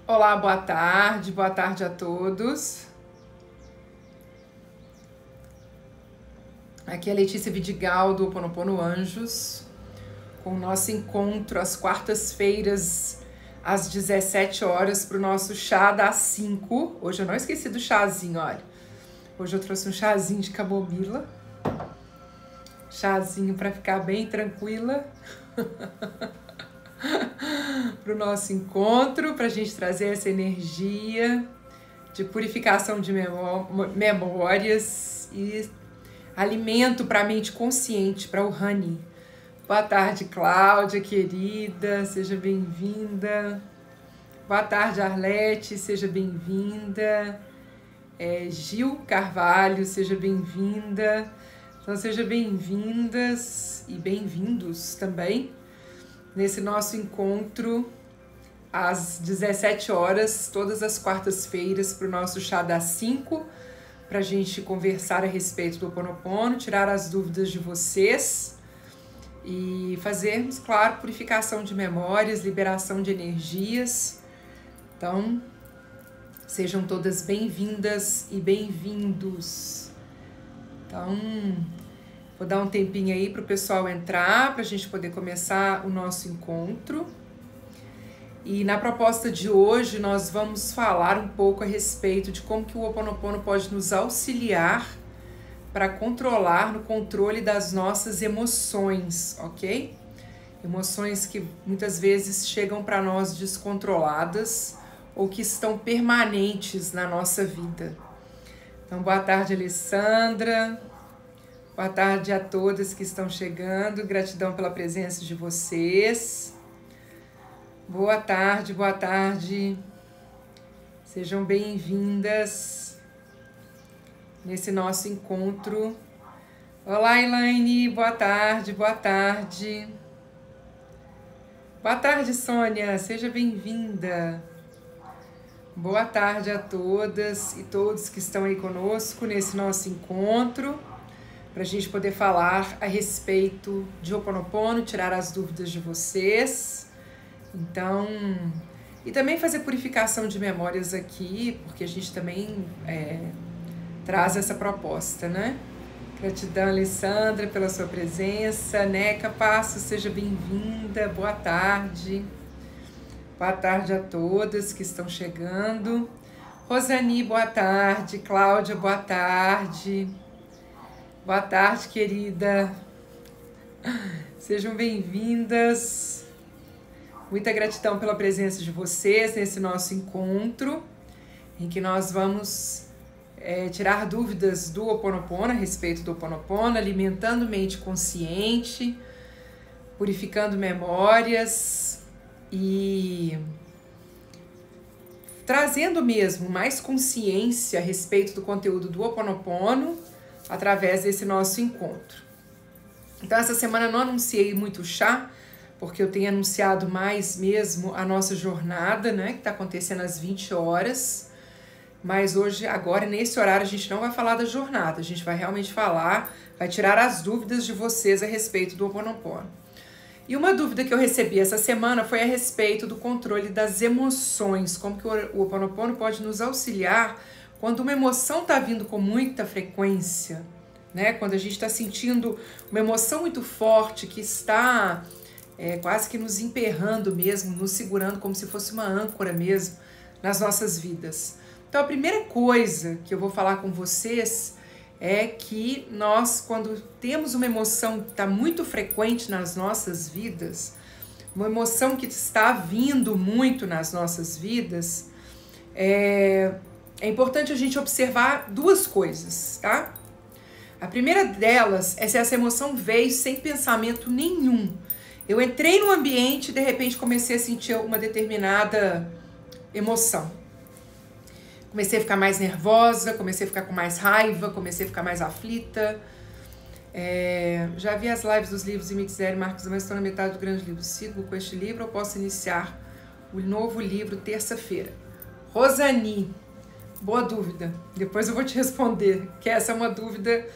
Olá, boa tarde a todos. Aqui é a Letícia Vidigal do Ho Oponopono Anjos, com o nosso encontro às quartas-feiras, às 17 horas, para o nosso chá das 5. Hoje eu não esqueci do chazinho, olha. Hoje eu trouxe um chazinho de camomila. Chazinho para ficar bem tranquila. Para o nosso encontro, para a gente trazer essa energia de purificação de memórias e alimento para a mente consciente, para o Honey. Boa tarde, Cláudia, querida, seja bem-vinda. Boa tarde, Arlete, seja bem-vinda. Gil Carvalho, seja bem-vinda. Então, sejam bem-vindas e bem-vindos também nesse nosso encontro às 17 horas, todas as quartas-feiras, para o nosso chá das 5, para a gente conversar a respeito do Ho Oponopono, tirar as dúvidas de vocês e fazermos, claro, purificação de memórias, liberação de energias. Então, sejam todas bem-vindas e bem-vindos. Então, vou dar um tempinho aí para o pessoal entrar, para a gente poder começar o nosso encontro. E na proposta de hoje, nós vamos falar um pouco a respeito de como que o Ho Oponopono pode nos auxiliar para controlar no controle das nossas emoções, ok? Emoções que muitas vezes chegam para nós descontroladas ou que estão permanentes na nossa vida. Então, boa tarde, Alessandra. Boa tarde a todas que estão chegando. Gratidão pela presença de vocês. Boa tarde, boa tarde. Sejam bem-vindas nesse nosso encontro. Olá, Elaine. Boa tarde, boa tarde. Boa tarde, Sônia. Seja bem-vinda. Boa tarde a todas e todos que estão aí conosco nesse nosso encontro, para a gente poder falar a respeito de Ho Oponopono, tirar as dúvidas de vocês. Então, e também fazer purificação de memórias aqui, porque a gente também traz essa proposta, né? Gratidão, Alessandra, pela sua presença. Neca Passo, seja bem-vinda. Boa tarde. Boa tarde a todas que estão chegando. Rosani, boa tarde. Cláudia, boa tarde. Boa tarde, querida. Sejam bem-vindas. Muita gratidão pela presença de vocês nesse nosso encontro, em que nós vamos tirar dúvidas do Ho Oponopono, a respeito do Ho Oponopono, alimentando mente consciente, purificando memórias e trazendo mesmo mais consciência a respeito do conteúdo do Ho Oponopono através desse nosso encontro. Então, essa semana eu não anunciei muito chá, porque eu tenho anunciado mais mesmo a nossa jornada, né, que está acontecendo às 20 horas, mas hoje, agora, nesse horário, a gente não vai falar da jornada, a gente vai realmente falar, vai tirar as dúvidas de vocês a respeito do Ho Oponopono. E uma dúvida que eu recebi essa semana foi a respeito do controle das emoções, como que o Ho Oponopono pode nos auxiliar quando uma emoção está vindo com muita frequência, né? Quando a gente está sentindo uma emoção muito forte que está quase que nos emperrando mesmo, nos segurando como se fosse uma âncora mesmo nas nossas vidas. Então, a primeira coisa que eu vou falar com vocês é que nós, quando temos uma emoção que está muito frequente nas nossas vidas, uma emoção que está vindo muito nas nossas vidas, é importante a gente observar duas coisas, tá? A primeira delas é se essa emoção veio sem pensamento nenhum. Eu entrei no ambiente e de repente comecei a sentir uma determinada emoção. Comecei a ficar mais nervosa, comecei a ficar com mais raiva, comecei a ficar mais aflita. Já vi as lives dos livros de Mixer e Marcos, mas estou na metade do grande livro. Sigo com este livro, eu posso iniciar o novo livro terça-feira. Rosani, boa dúvida. Depois eu vou te responder, que essa é uma dúvida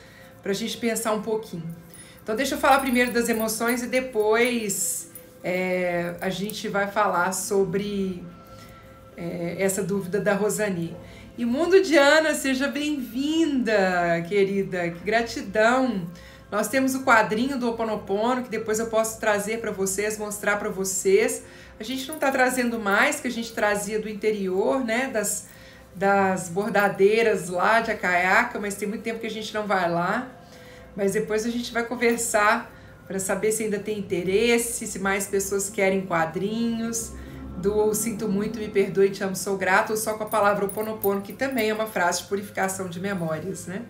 para a gente pensar um pouquinho. Então deixa eu falar primeiro das emoções e depois a gente vai falar sobre essa dúvida da Rosani. E Mundo Diana, seja bem-vinda, querida, que gratidão. Nós temos o quadrinho do Ho Oponopono, que depois eu posso trazer para vocês, mostrar para vocês. A gente não está trazendo mais, que a gente trazia do interior, né, das bordadeiras lá de Acaiaca, mas tem muito tempo que a gente não vai lá. Mas depois a gente vai conversar para saber se ainda tem interesse, se mais pessoas querem quadrinhos. Do sinto muito, me perdoe, te amo, sou grato, ou só com a palavra Ho Oponopono, que também é uma frase de purificação de memórias, né?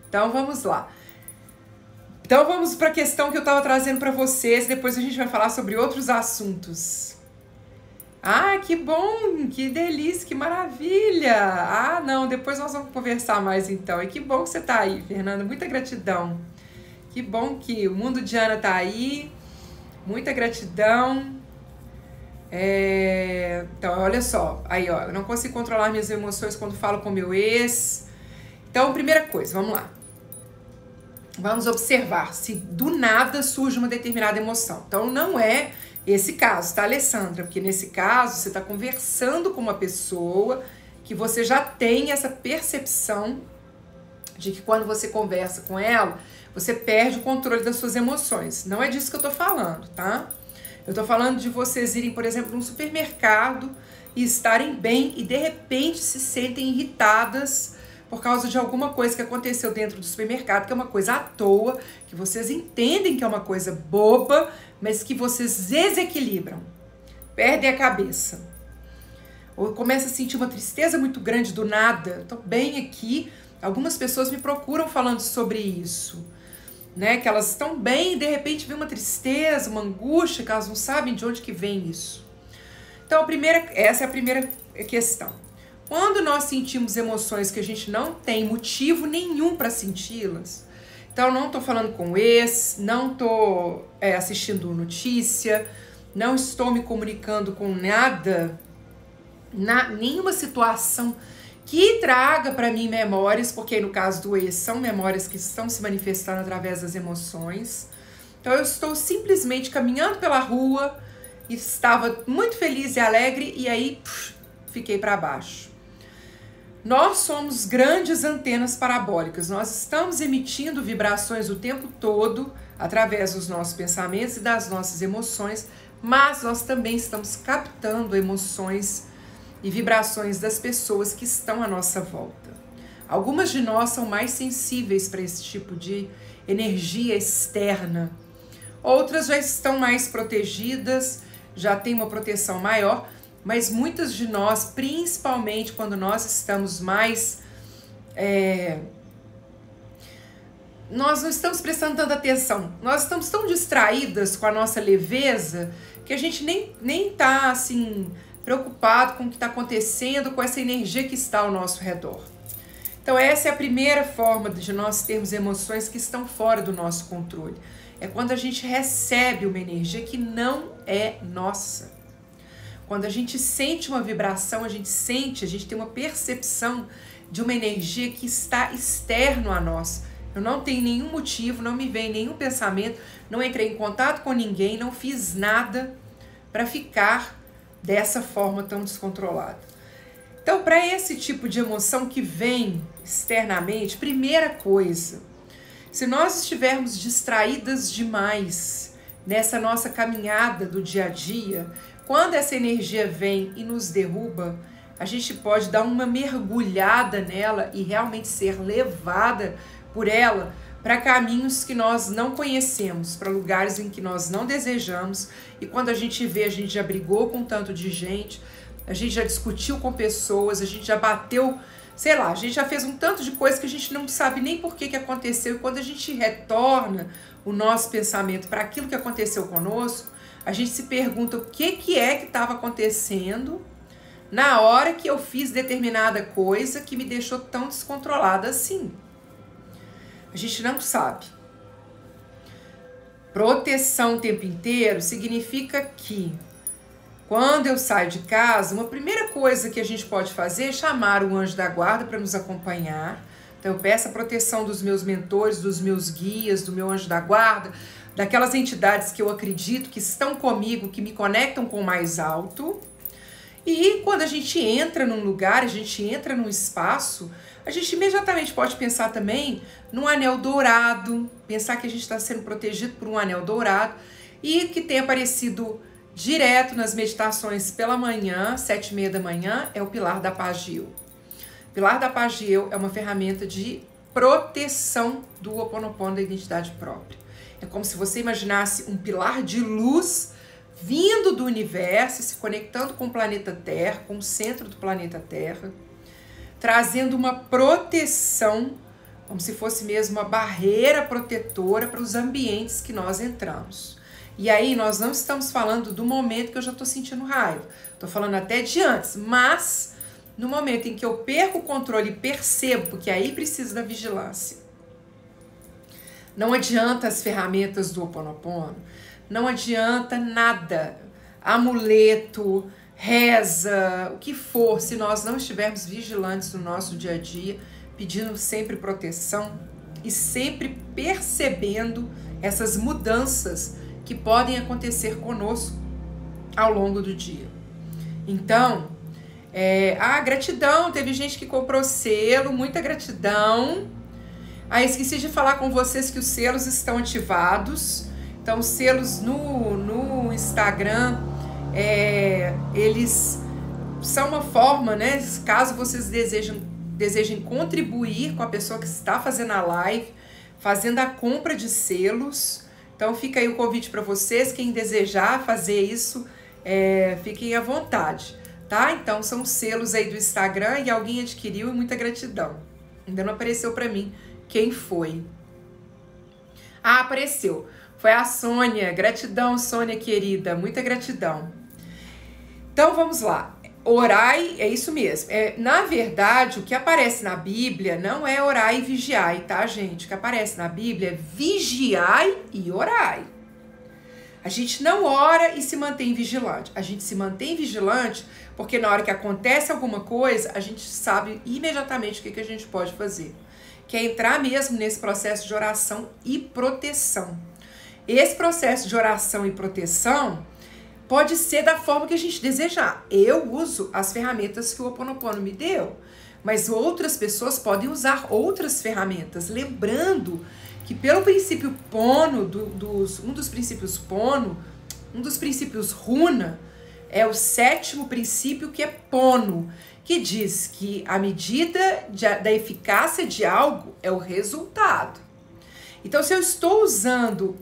Então vamos lá. Então vamos para a questão que eu estava trazendo para vocês, depois a gente vai falar sobre outros assuntos. Ah, que bom, que delícia, que maravilha. Ah, não, depois nós vamos conversar mais então. E que bom que você está aí, Fernanda, muita gratidão. Que bom que o Mundo Diana está aí, muita gratidão. Então, olha só, aí ó, eu não consigo controlar minhas emoções quando falo com meu ex. Então, primeira coisa, vamos lá. Vamos observar se do nada surge uma determinada emoção. Então, não é esse caso, tá, Alessandra? Porque nesse caso, você está conversando com uma pessoa que você já tem essa percepção de que quando você conversa com ela, você perde o controle das suas emoções. Não é disso que eu tô falando, tá? Eu tô falando de vocês irem, por exemplo, num supermercado e estarem bem e de repente se sentem irritadas por causa de alguma coisa que aconteceu dentro do supermercado, que é uma coisa à toa, que vocês entendem que é uma coisa boba, mas que vocês desequilibram, perdem a cabeça. Ou começa a sentir uma tristeza muito grande do nada. Tô bem aqui, algumas pessoas me procuram falando sobre isso. Né, que elas estão bem e de repente vem uma tristeza, uma angústia, que elas não sabem de onde que vem isso. Então, essa é a primeira questão. Quando nós sentimos emoções que a gente não tem motivo nenhum para senti-las, então não estou falando com o ex, não estou assistindo notícia, não estou me comunicando com nada, nenhuma situação que traga para mim memórias, porque no caso do ex são memórias que estão se manifestando através das emoções. Então eu estou simplesmente caminhando pela rua, estava muito feliz e alegre e aí fiquei para baixo. Nós somos grandes antenas parabólicas, nós estamos emitindo vibrações o tempo todo através dos nossos pensamentos e das nossas emoções, mas nós também estamos captando emoções e vibrações das pessoas que estão à nossa volta. Algumas de nós são mais sensíveis para esse tipo de energia externa. Outras já estão mais protegidas, já têm uma proteção maior, mas muitas de nós, principalmente quando nós estamos mais... nós não estamos prestando tanta atenção. Nós estamos tão distraídas com a nossa leveza que a gente nem tá assim... preocupado com o que está acontecendo, com essa energia que está ao nosso redor. Então essa é a primeira forma de nós termos emoções que estão fora do nosso controle. É quando a gente recebe uma energia que não é nossa. Quando a gente sente uma vibração, a gente tem uma percepção de uma energia que está externo a nós. Eu não tenho nenhum motivo, não me vem nenhum pensamento, não entrei em contato com ninguém, não fiz nada para ficar dessa forma tão descontrolada. Então, para esse tipo de emoção que vem externamente, primeira coisa, se nós estivermos distraídas demais nessa nossa caminhada do dia a dia, quando essa energia vem e nos derruba, a gente pode dar uma mergulhada nela e realmente ser levada por ela para caminhos que nós não conhecemos, para lugares em que nós não desejamos, e quando a gente vê, a gente já brigou com um tanto de gente, a gente já discutiu com pessoas, a gente já bateu, sei lá, a gente já fez um tanto de coisa que a gente não sabe nem por que aconteceu, e quando a gente retorna o nosso pensamento para aquilo que aconteceu conosco, a gente se pergunta o que é que estava acontecendo na hora que eu fiz determinada coisa que me deixou tão descontrolada assim. A gente não sabe. Proteção o tempo inteiro significa que quando eu saio de casa, uma primeira coisa que a gente pode fazer é chamar o anjo da guarda para nos acompanhar. Então eu peço a proteção dos meus mentores, dos meus guias, do meu anjo da guarda, daquelas entidades que eu acredito que estão comigo, que me conectam com o mais alto. E quando a gente entra num lugar, a gente entra num espaço, a gente imediatamente pode pensar também num anel dourado, pensar que a gente está sendo protegido por um anel dourado e que tem aparecido direto nas meditações pela manhã, 7h30 da manhã, é o Pilar da Paz de Eu. O Pilar da Paz de Eu é uma ferramenta de proteção do Ho Oponopono, da identidade própria. É como se você imaginasse um pilar de luz vindo do universo, se conectando com o planeta Terra, com o centro do planeta Terra, trazendo uma proteção, como se fosse mesmo uma barreira protetora para os ambientes que nós entramos. E aí nós não estamos falando do momento que eu já estou sentindo raiva, estou falando até de antes, mas no momento em que eu perco o controle e percebo, porque aí precisa da vigilância. Não adianta as ferramentas do Ho Oponopono, não adianta nada, amuleto, reza, o que for, se nós não estivermos vigilantes no nosso dia a dia, pedindo sempre proteção e sempre percebendo essas mudanças que podem acontecer conosco ao longo do dia. Então, gratidão, teve gente que comprou selo, muita gratidão. Esqueci de falar com vocês que os selos estão ativados. Então, os selos no Instagram, eles são uma forma, né? Caso vocês desejem contribuir com a pessoa que está fazendo a live, fazendo a compra de selos. Então, fica aí o convite para vocês. Quem desejar fazer isso, fiquem à vontade, tá? Então, são selos aí do Instagram e alguém adquiriu e muita gratidão. Ainda não apareceu para mim quem foi. Apareceu. Foi a Sônia. Gratidão, Sônia querida. Muita gratidão. Então, vamos lá. Orai, é isso mesmo. Na verdade, o que aparece na Bíblia não é orai e vigiai, tá, gente? O que aparece na Bíblia é vigiai e orai. A gente não ora e se mantém vigilante. A gente se mantém vigilante porque na hora que acontece alguma coisa, a gente sabe imediatamente o que a gente pode fazer. Que é entrar mesmo nesse processo de oração e proteção. Esse processo de oração e proteção pode ser da forma que a gente desejar. Eu uso as ferramentas que o Ho Oponopono me deu, mas outras pessoas podem usar outras ferramentas. Lembrando que pelo princípio Pono, um dos princípios Pono, um dos princípios Runa, é o 7º princípio, que é Pono, que diz que a medida da eficácia de algo é o resultado. Então, se eu estou usando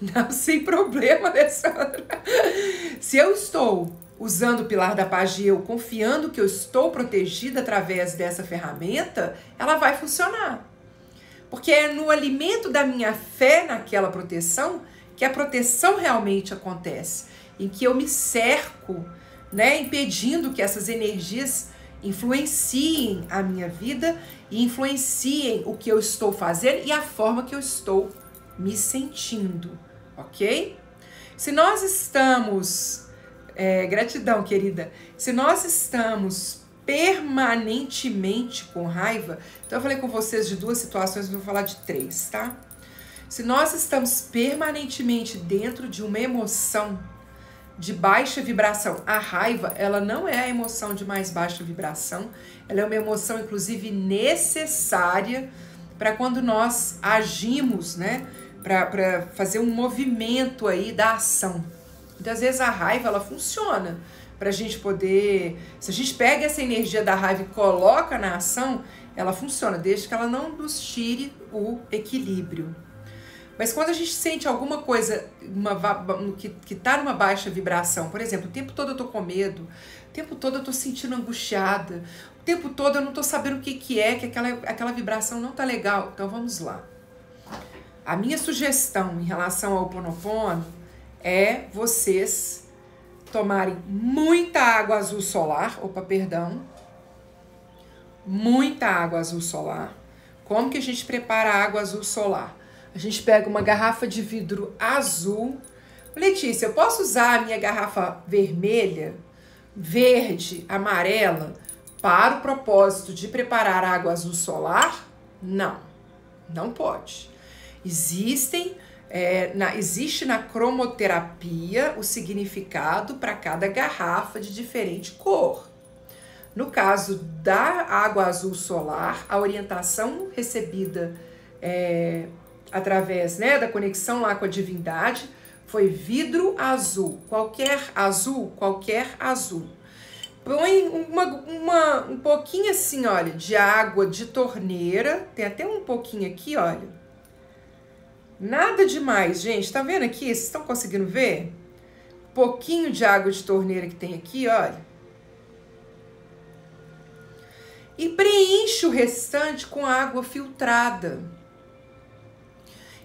não, sem problema, Alessandra. Se eu estou usando o Pilar da Paz de Eu, confiando que eu estou protegida através dessa ferramenta, ela vai funcionar. Porque é no alimento da minha fé naquela proteção que a proteção realmente acontece. Em que eu me cerco, né, impedindo que essas energias influenciem a minha vida e influenciem o que eu estou fazendo e a forma que eu estou me sentindo. Ok? Se nós estamos, gratidão querida, se nós estamos permanentemente com raiva, então eu falei com vocês de 2 situações, eu vou falar de 3, tá? Se nós estamos permanentemente dentro de uma emoção de baixa vibração, a raiva, ela não é a emoção de mais baixa vibração, ela é uma emoção inclusive necessária para quando nós agimos, né? Para fazer um movimento aí da ação. Então, às vezes a raiva, ela funciona para a gente poder... Se a gente pega essa energia da raiva e coloca na ação, ela funciona, desde que ela não nos tire o equilíbrio. Mas quando a gente sente alguma coisa que está numa baixa vibração, por exemplo, o tempo todo eu tô com medo, o tempo todo eu tô sentindo angustiada, o tempo todo eu não tô sabendo o que aquela vibração não tá legal. Então, vamos lá. A minha sugestão em relação ao Ho Oponopono é vocês tomarem muita água azul solar, muita água azul solar. Como que a gente prepara a água azul solar? A gente pega uma garrafa de vidro azul. Letícia, eu posso usar a minha garrafa vermelha, verde, amarela para o propósito de preparar água azul solar? Não, não pode. Existem Existe na cromoterapia o significado para cada garrafa de diferente cor. No caso da água azul solar, a orientação recebida através, né, da conexão lá com a divindade foi vidro azul, qualquer azul, qualquer azul. Põe um pouquinho assim, olha, de água de torneira, tem até um pouquinho aqui, olha. Nada demais, gente, tá vendo aqui? Vocês estão conseguindo ver? Pouquinho de água de torneira que tem aqui, olha. E preenche o restante com água filtrada.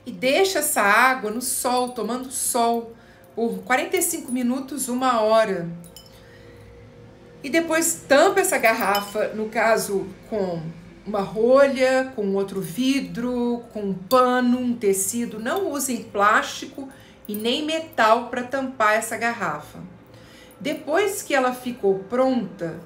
E deixa essa água no sol, tomando sol, por 45 minutos, 1 hora. E depois tampa essa garrafa, no caso, com uma rolha, com outro vidro, com um pano, um tecido. Não usem plástico e nem metal para tampar essa garrafa. Depois que ela ficou pronta,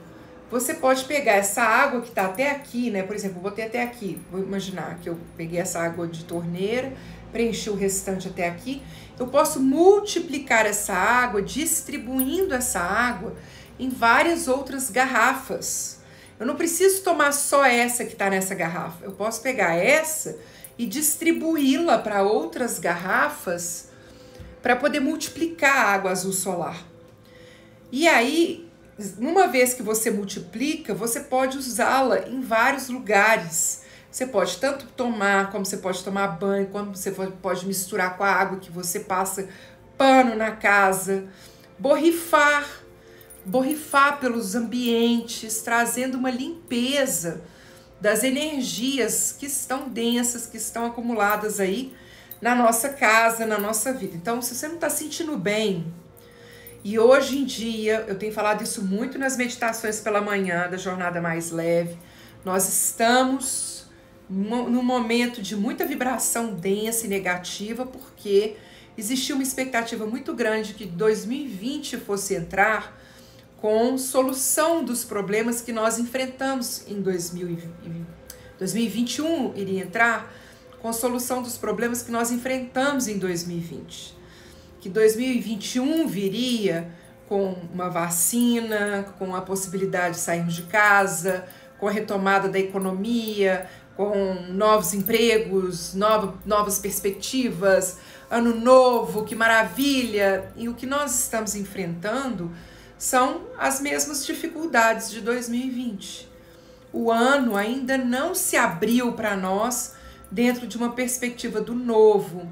você pode pegar essa água que está até aqui, né? Por exemplo, eu botei até aqui. Vou imaginar que eu peguei essa água de torneira, preenchi o restante até aqui. Eu posso multiplicar essa água, distribuindo essa água em várias outras garrafas. Eu não preciso tomar só essa que está nessa garrafa. Eu posso pegar essa e distribuí-la para outras garrafas para poder multiplicar a água azul solar. E aí, uma vez que você multiplica, você pode usá-la em vários lugares. Você pode tanto tomar, como você pode tomar banho, como você pode misturar com a água que você passa pano na casa, borrifar pelos ambientes, trazendo uma limpeza das energias que estão densas, que estão acumuladas aí na nossa casa, na nossa vida. Então, se você não está sentindo bem, e hoje em dia, eu tenho falado isso muito nas meditações pela manhã da Jornada Mais Leve, nós estamos num momento de muita vibração densa e negativa, porque existia uma expectativa muito grande que 2020 fosse entrar com solução dos problemas que nós enfrentamos em 2021, iria entrar com solução dos problemas que nós enfrentamos em 2020. Que 2021 viria com uma vacina, com a possibilidade de sairmos de casa, com a retomada da economia, com novos empregos, novas perspectivas, ano novo, que maravilha! E o que nós estamos enfrentando são as mesmas dificuldades de 2020. O ano ainda não se abriu para nós dentro de uma perspectiva do novo.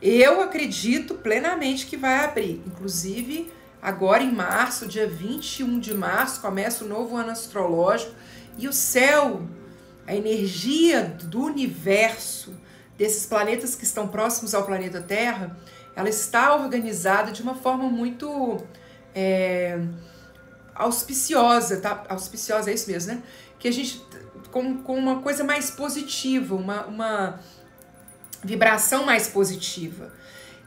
Eu acredito plenamente que vai abrir. Inclusive, agora em março, dia 21 de março, começa o novo ano astrológico e o céu, a energia do universo, desses planetas que estão próximos ao planeta Terra, ela está organizada de uma forma muito auspiciosa, tá? Auspiciosa é isso mesmo, né? Que a gente, com uma coisa mais positiva, uma vibração mais positiva.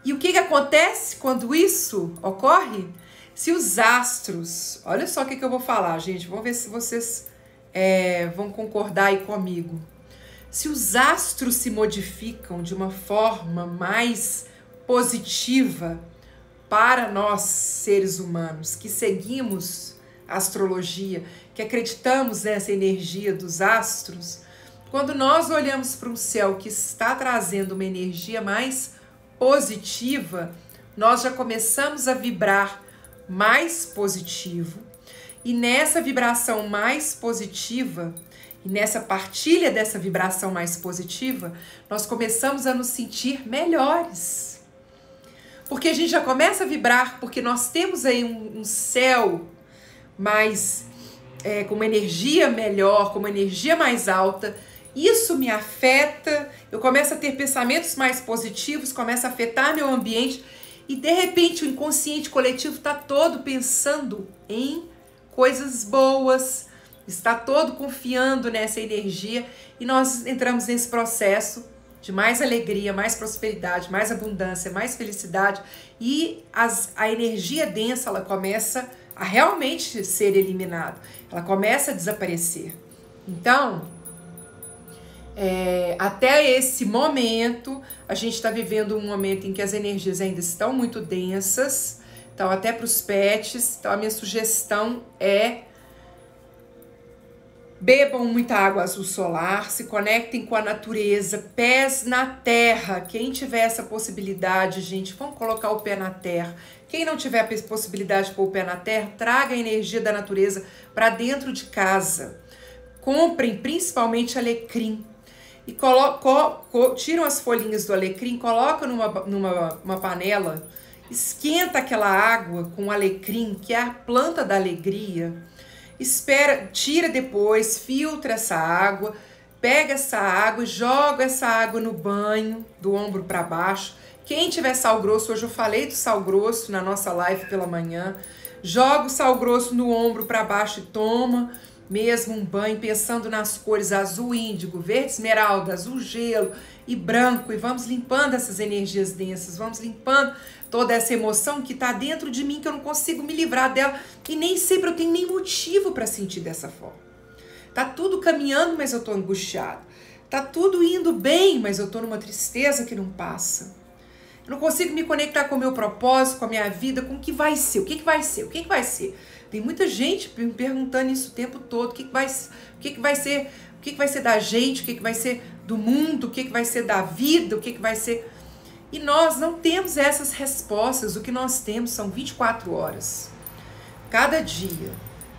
E o que acontece quando isso ocorre? Se os astros, olha só o que eu vou falar, gente, vamos ver se vocês vão concordar aí comigo. Se os astros se modificam de uma forma mais positiva para nós, seres humanos, que seguimos a astrologia, que acreditamos nessa energia dos astros, quando nós olhamos para um céu que está trazendo uma energia mais positiva, nós já começamos a vibrar mais positivo. E nessa vibração mais positiva, e nessa partilha dessa vibração mais positiva, nós começamos a nos sentir melhores. Porque a gente já começa a vibrar, porque nós temos aí um céu mais, com uma energia melhor, com uma energia mais alta. Isso me afeta, eu começo a ter pensamentos mais positivos, começa a afetar meu ambiente e de repente o inconsciente coletivo está todo pensando em coisas boas, está todo confiando nessa energia e nós entramos nesse processo de mais alegria, mais prosperidade, mais abundância, mais felicidade e a energia densa ela começa a realmente ser eliminada, ela começa a desaparecer. Então, Até esse momento, a gente está vivendo um momento em que as energias ainda estão muito densas, então até para os pets. Então a minha sugestão é: bebam muita água azul solar, se conectem com a natureza, pés na terra. Quem tiver essa possibilidade, gente, vamos colocar o pé na terra. Quem não tiver a possibilidade de pôr o pé na terra, traga a energia da natureza para dentro de casa. Comprem principalmente alecrim e tiram as folhinhas do alecrim, colocam numa panela, esquenta aquela água com alecrim, que é a planta da alegria. Espera, tira depois, filtra essa água, pega essa água e joga essa água no banho, do ombro para baixo. Quem tiver sal grosso, hoje eu falei do sal grosso na nossa live pela manhã, joga o sal grosso no ombro para baixo e toma mesmo um banho, pensando nas cores azul índigo, verde esmeralda, azul gelo e branco, e vamos limpando essas energias densas, vamos limpando toda essa emoção que está dentro de mim, que eu não consigo me livrar dela, e nem sempre eu tenho nem motivo para sentir dessa forma. Tá tudo caminhando, mas eu tô angustiada. Tá tudo indo bem, mas eu tô numa tristeza que não passa. Eu não consigo me conectar com o meu propósito, com a minha vida, com o que vai ser, o que vai ser, o que vai ser. Tem muita gente me perguntando isso o tempo todo, o que vai ser da gente, o que vai ser do mundo, o que vai ser da vida, o que vai ser... E nós não temos essas respostas, o que nós temos são 24 horas. Cada dia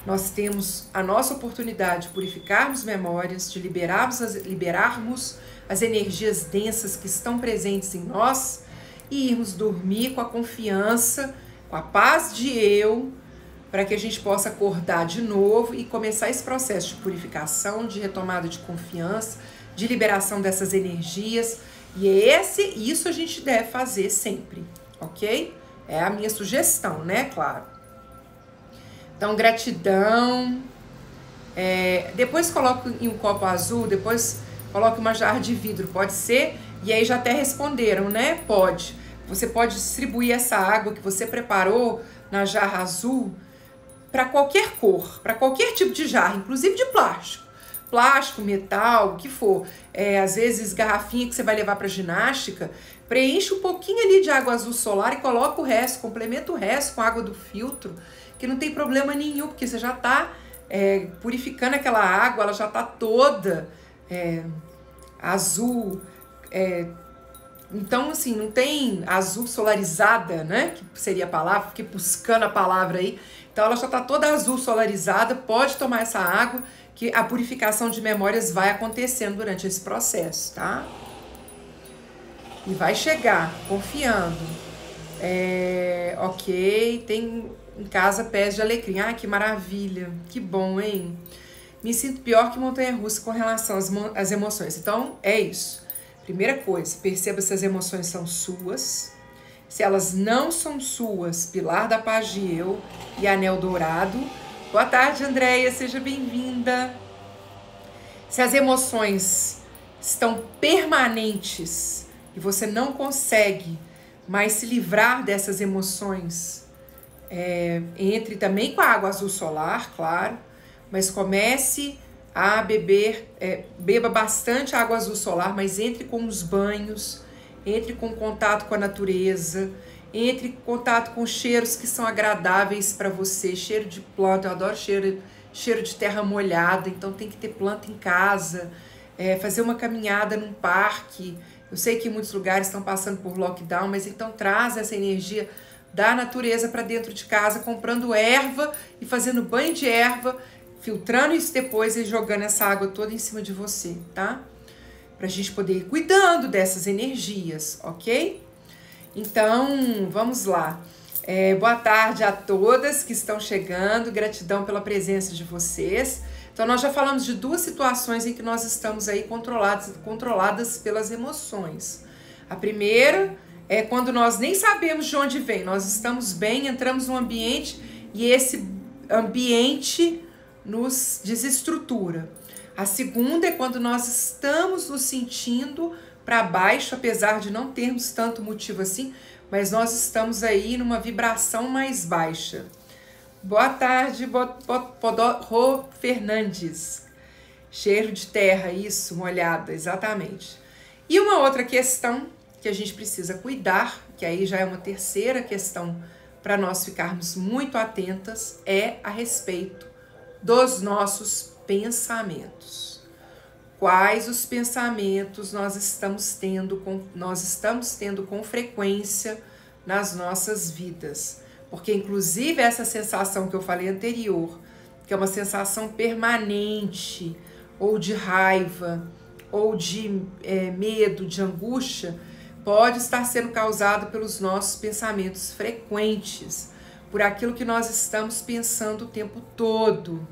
nós temos a nossa oportunidade de purificarmos memórias, de liberarmos as energias densas que estão presentes em nós e irmos dormir com a confiança, com a paz de eu, para que a gente possa acordar de novo e começar esse processo de purificação, de retomada de confiança, de liberação dessas energias. E isso a gente deve fazer sempre, ok? É a minha sugestão, né? Claro. Então, gratidão. Depois coloco em um copo azul, depois coloque uma jarra de vidro, pode ser? E aí já até responderam, né? Pode. Você pode distribuir essa água que você preparou na jarra azul para qualquer cor, para qualquer tipo de jarra, inclusive de plástico. Plástico, metal, o que for. Às vezes garrafinha que você vai levar para ginástica, preenche um pouquinho ali de água azul solar e coloca o resto, complementa o resto com água do filtro, que não tem problema nenhum, porque você já está purificando aquela água, ela já está toda azul. Então, assim, não tem azul solarizada, né? Que seria a palavra, fiquei buscando a palavra aí. Então, ela já está toda azul solarizada, pode tomar essa água, que a purificação de memórias vai acontecendo durante esse processo, tá? E vai chegar, confiando. Ok, tem em casa pés de alecrim. Ah, que maravilha, que bom, hein? Me sinto pior que montanha-russa com relação às emoções. Então, é isso. Primeira coisa, perceba se as emoções são suas. Se elas não são suas, Pilar da Paz de Eu e Anel Dourado. Boa tarde, Andréia, seja bem-vinda. Se as emoções estão permanentes e você não consegue mais se livrar dessas emoções, entre também com a água azul solar, claro, mas comece a beba bastante água azul solar, mas entre com os banhos, entre com contato com a natureza, entre em contato com cheiros que são agradáveis para você, cheiro de planta, eu adoro cheiro de terra molhada, então tem que ter planta em casa, fazer uma caminhada num parque. Eu sei que muitos lugares estão passando por lockdown, mas então traz essa energia da natureza para dentro de casa, comprando erva e fazendo banho de erva, filtrando isso depois e jogando essa água toda em cima de você, tá? Pra gente poder ir cuidando dessas energias, ok? Então, vamos lá. Boa tarde a todas que estão chegando, gratidão pela presença de vocês. Então, nós já falamos de duas situações em que nós estamos aí controladas pelas emoções. A primeira é quando nós nem sabemos de onde vem, nós estamos bem, entramos num ambiente e esse ambiente nos desestrutura. A segunda é quando nós estamos nos sentindo para baixo, apesar de não termos tanto motivo assim, mas nós estamos aí numa vibração mais baixa. Boa tarde, Podorro Fernandes. Cheiro de terra, isso, molhada, exatamente. E uma outra questão que a gente precisa cuidar, que aí já é uma terceira questão para nós ficarmos muito atentas, é a respeito dos nossos pensamentos. Quais os pensamentos nós estamos tendo com frequência nas nossas vidas? Porque inclusive essa sensação que eu falei anterior, que é uma sensação permanente, ou de raiva, ou de medo, de angústia, pode estar sendo causado pelos nossos pensamentos frequentes, por aquilo que nós estamos pensando o tempo todo.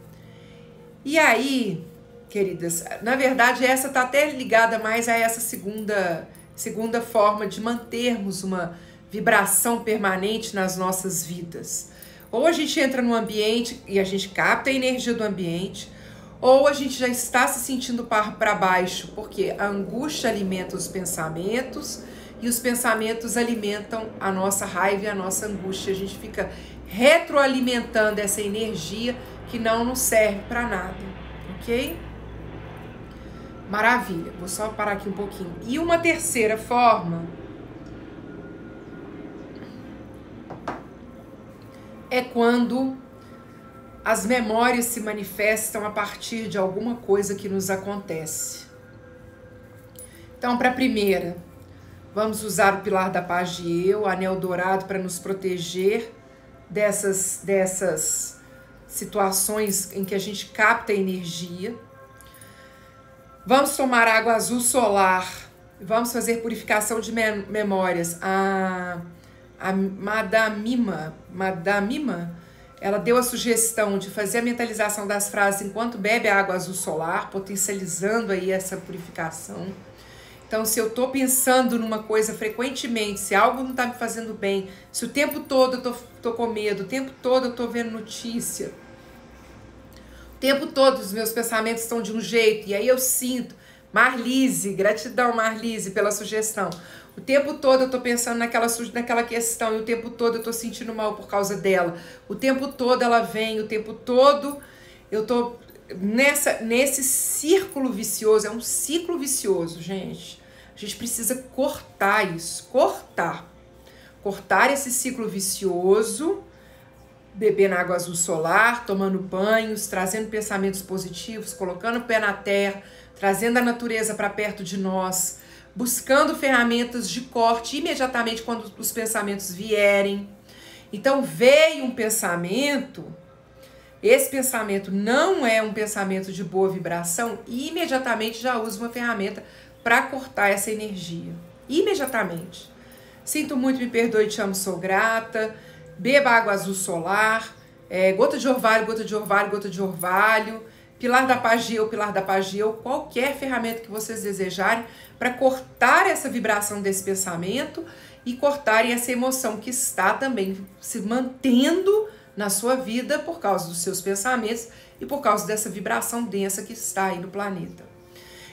E aí, queridas, na verdade essa está até ligada mais a essa segunda forma de mantermos uma vibração permanente nas nossas vidas. Ou a gente entra no ambiente e a gente capta a energia do ambiente, ou a gente já está se sentindo para baixo, porque a angústia alimenta os pensamentos e os pensamentos alimentam a nossa raiva e a nossa angústia. A gente fica retroalimentando essa energia que não nos serve para nada, ok? Maravilha, vou só parar aqui um pouquinho. E uma terceira forma é quando as memórias se manifestam a partir de alguma coisa que nos acontece. Então, para a primeira, vamos usar o pilar da paz de eu, anel dourado, para nos proteger dessas situações em que a gente capta energia. Vamos tomar água azul solar, vamos fazer purificação de memórias. A Madame Mima, ela deu a sugestão de fazer a mentalização das frases enquanto bebe a água azul solar, potencializando aí essa purificação. Então, se eu tô pensando numa coisa frequentemente, se algo não tá me fazendo bem, se o tempo todo eu tô com medo, o tempo todo eu tô vendo notícia, o tempo todo os meus pensamentos estão de um jeito, e aí eu sinto, Marlise, gratidão Marlise pela sugestão, o tempo todo eu tô pensando naquela questão, e o tempo todo eu tô sentindo mal por causa dela, o tempo todo ela vem, o tempo todo eu tô nesse círculo vicioso. É um ciclo vicioso, gente. A gente precisa cortar isso, cortar esse ciclo vicioso, bebendo água azul solar, tomando banhos, trazendo pensamentos positivos, colocando o pé na terra, trazendo a natureza para perto de nós, buscando ferramentas de corte imediatamente quando os pensamentos vierem. Então, veio um pensamento, esse pensamento não é um pensamento de boa vibração, e imediatamente já usa uma ferramenta para cortar essa energia. Imediatamente. Sinto muito, me perdoe, te amo, sou grata. Beba água azul solar, gota de orvalho, gota de orvalho, gota de orvalho, pilar da paz de eu, pilar da paz de eu, qualquer ferramenta que vocês desejarem para cortar essa vibração desse pensamento e cortarem essa emoção que está também se mantendo na sua vida por causa dos seus pensamentos e por causa dessa vibração densa que está aí no planeta.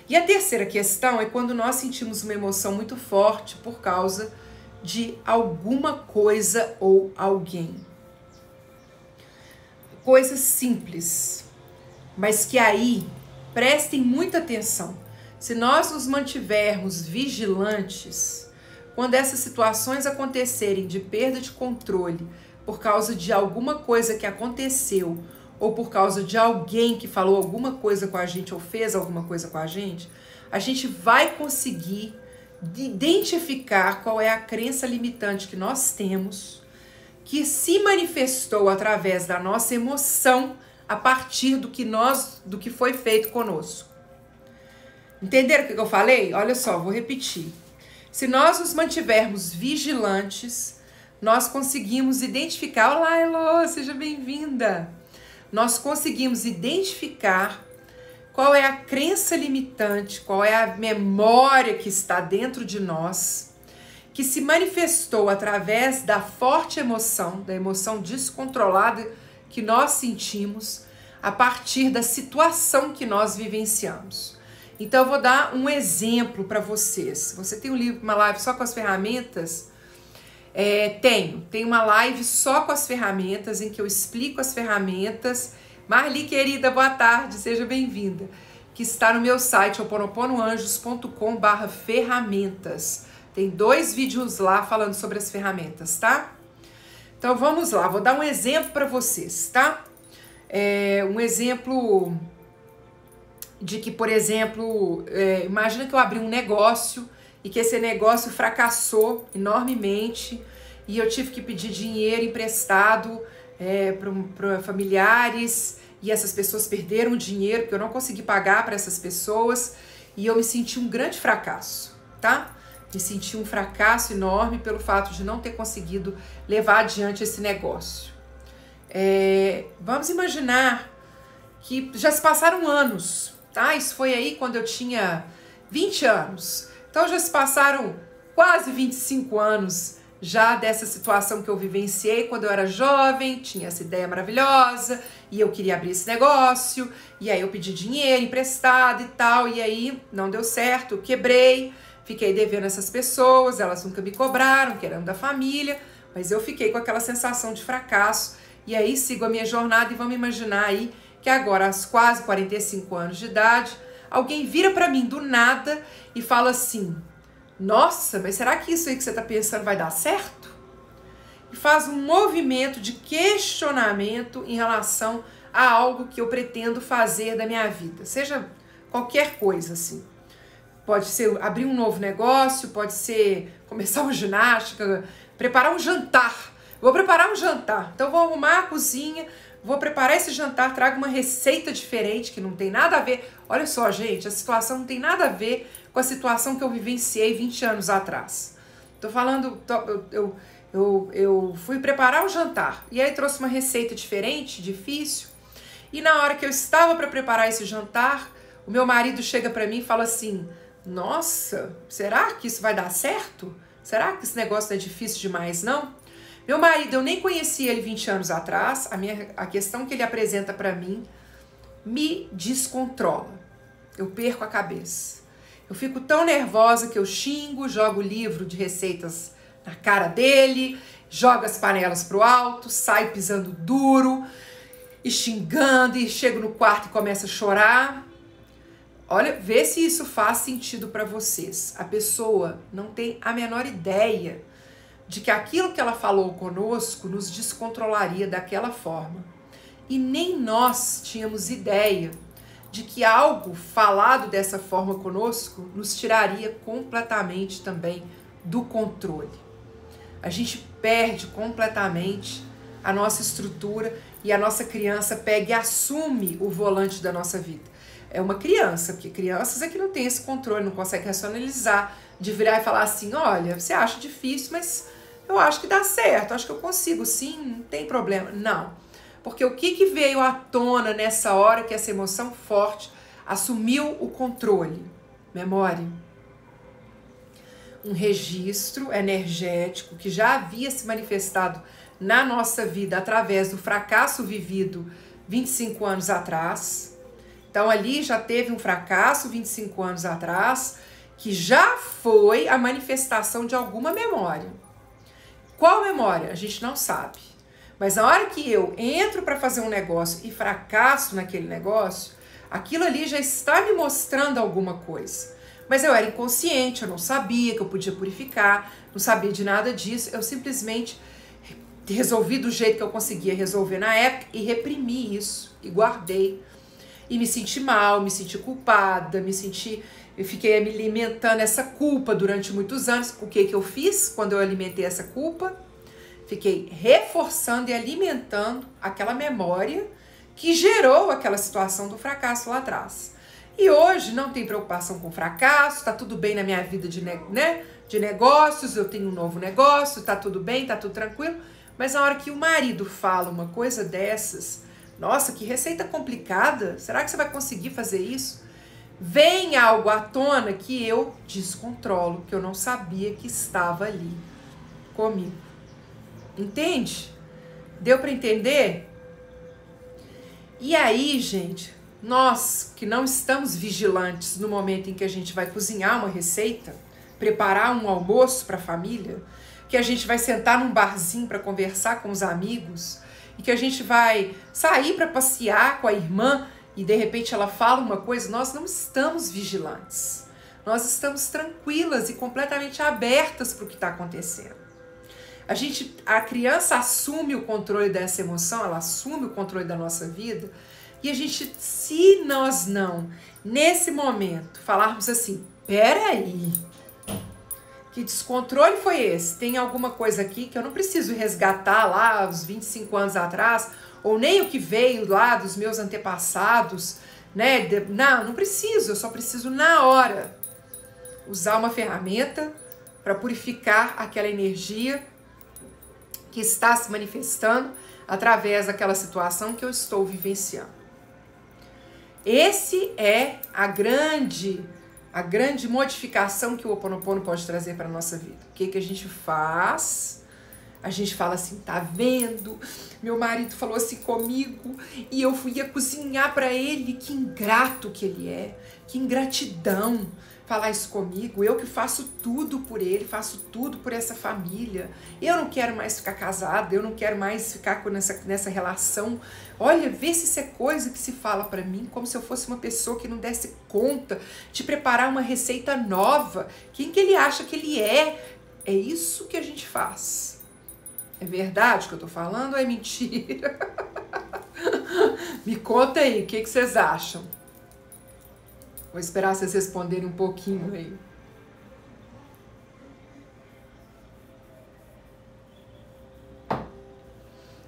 E a terceira questão é quando nós sentimos uma emoção muito forte por causa de alguma coisa ou alguém. Coisas simples, mas que aí prestem muita atenção. Se nós nos mantivermos vigilantes, quando essas situações acontecerem de perda de controle, por causa de alguma coisa que aconteceu, ou por causa de alguém que falou alguma coisa com a gente ou fez alguma coisa com a gente vai conseguir identificar qual é a crença limitante que nós temos, que se manifestou através da nossa emoção a partir do que foi feito conosco. Entenderam o que eu falei? Olha só, vou repetir. Se nós nos mantivermos vigilantes, nós conseguimos identificar... Olá, Elô, seja bem-vinda! Nós conseguimos identificar qual é a crença limitante, qual é a memória que está dentro de nós, que se manifestou através da forte emoção, da emoção descontrolada que nós sentimos a partir da situação que nós vivenciamos. Então, eu vou dar um exemplo para vocês. Você tem um livro, uma live só com as ferramentas? Tenho uma live só com as ferramentas, em que eu explico as ferramentas. Marli, querida, boa tarde, seja bem-vinda. que está no meu site, ho'oponoponoanjos.com/ferramentas. Tem 2 vídeos lá falando sobre as ferramentas, tá? Então vamos lá, vou dar um exemplo para vocês, tá? Um exemplo de que, por exemplo, imagina que eu abri um negócio e que esse negócio fracassou enormemente e eu tive que pedir dinheiro emprestado para familiares e essas pessoas perderam dinheiro porque eu não consegui pagar para essas pessoas e eu me senti um grande fracasso, tá? Me senti um fracasso enorme pelo fato de não ter conseguido levar adiante esse negócio. Vamos imaginar que já se passaram anos, tá? Isso foi aí quando eu tinha 20 anos. Então já se passaram quase 25 anos já dessa situação que eu vivenciei quando eu era jovem, tinha essa ideia maravilhosa e eu queria abrir esse negócio, e aí eu pedi dinheiro emprestado e tal, e aí não deu certo, eu quebrei, fiquei devendo essas pessoas, elas nunca me cobraram, que eram da família, mas eu fiquei com aquela sensação de fracasso, e aí sigo a minha jornada e vamos imaginar aí que agora, aos quase 45 anos de idade, alguém vira para mim do nada e fala assim: nossa, mas será que isso aí que você está pensando vai dar certo? E faz um movimento de questionamento em relação a algo que eu pretendo fazer da minha vida, seja qualquer coisa assim. Pode ser abrir um novo negócio, pode ser começar uma ginástica, preparar um jantar. Vou preparar um jantar, então vou arrumar a cozinha, vou preparar esse jantar, trago uma receita diferente que não tem nada a ver. Olha só, gente, a situação não tem nada a ver com a situação que eu vivenciei 20 anos atrás. Tô falando, eu fui preparar um jantar e aí trouxe uma receita diferente, difícil. E na hora que eu estava para preparar esse jantar, o meu marido chega para mim e fala assim: nossa, será que isso vai dar certo? Será que esse negócio é difícil demais, não? Meu marido, eu nem conhecia ele 20 anos atrás, a questão que ele apresenta para mim me descontrola. Eu perco a cabeça. Eu fico tão nervosa que eu xingo, jogo o livro de receitas na cara dele, jogo as panelas pro alto, saio pisando duro e xingando e chego no quarto e começo a chorar. Olha, vê se isso faz sentido para vocês. A pessoa não tem a menor ideia de que aquilo que ela falou conosco nos descontrolaria daquela forma. E nem nós tínhamos ideia de que algo falado dessa forma conosco nos tiraria completamente também do controle. A gente perde completamente a nossa estrutura e a nossa criança pega e assume o volante da nossa vida. É uma criança, porque crianças é que não tem esse controle, não consegue racionalizar, de virar e falar assim: olha, você acha difícil, mas eu acho que dá certo, acho que eu consigo sim, não tem problema. Não, porque o que veio à tona nessa hora que essa emoção forte assumiu o controle? Memória. Um registro energético que já havia se manifestado na nossa vida através do fracasso vivido 25 anos atrás. Então ali já teve um fracasso 25 anos atrás, que já foi a manifestação de alguma memória. Qual memória? A gente não sabe. Mas na hora que eu entro para fazer um negócio e fracasso naquele negócio, aquilo ali já está me mostrando alguma coisa. Mas eu era inconsciente, eu não sabia que eu podia purificar, não sabia de nada disso, eu simplesmente resolvi do jeito que eu conseguia resolver na época e reprimi isso e guardei. E me senti mal, me senti culpada, eu fiquei me alimentando essa culpa durante muitos anos. O que eu fiz quando eu alimentei essa culpa? Fiquei reforçando e alimentando aquela memória que gerou aquela situação do fracasso lá atrás. E hoje não tem preocupação com fracasso, tá tudo bem na minha vida de negócios, eu tenho um novo negócio, tá tudo bem, tá tudo tranquilo. Mas na hora que o marido fala uma coisa dessas, nossa, que receita complicada, será que você vai conseguir fazer isso? Vem algo à tona que eu descontrolo, que eu não sabia que estava ali comigo. Entende? Deu para entender? E aí, gente, nós que não estamos vigilantes no momento em que a gente vai cozinhar uma receita, preparar um almoço para a família, que a gente vai sentar num barzinho para conversar com os amigos, e que a gente vai sair para passear com a irmã e de repente ela fala uma coisa, nós não estamos vigilantes. Nós estamos tranquilas e completamente abertas para o que está acontecendo. A criança assume o controle dessa emoção, ela assume o controle da nossa vida, e a gente, se nós não, nesse momento, falarmos assim, peraí, que descontrole foi esse? Tem alguma coisa aqui que eu não preciso resgatar lá os 25 anos atrás, ou nem o que veio lá dos meus antepassados, né? Não preciso, eu só preciso na hora usar uma ferramenta para purificar aquela energia que está se manifestando através daquela situação que eu estou vivenciando. Esse é a grande modificação que o Ho Oponopono pode trazer para a nossa vida. O que a gente faz? A gente fala assim, tá vendo? Meu marido falou assim comigo e eu ia cozinhar para ele. Que ingrato que ele é, que ingratidão falar isso comigo. Eu que faço tudo por ele, faço tudo por essa família. Eu não quero mais ficar casada, eu não quero mais ficar nessa relação. Olha, vê se isso é coisa que se fala para mim, como se eu fosse uma pessoa que não desse conta de preparar uma receita nova. Quem que ele acha que ele é? É isso que a gente faz. É verdade que eu tô falando ou é mentira? Me conta aí, o que vocês acham? Vou esperar vocês responderem um pouquinho aí.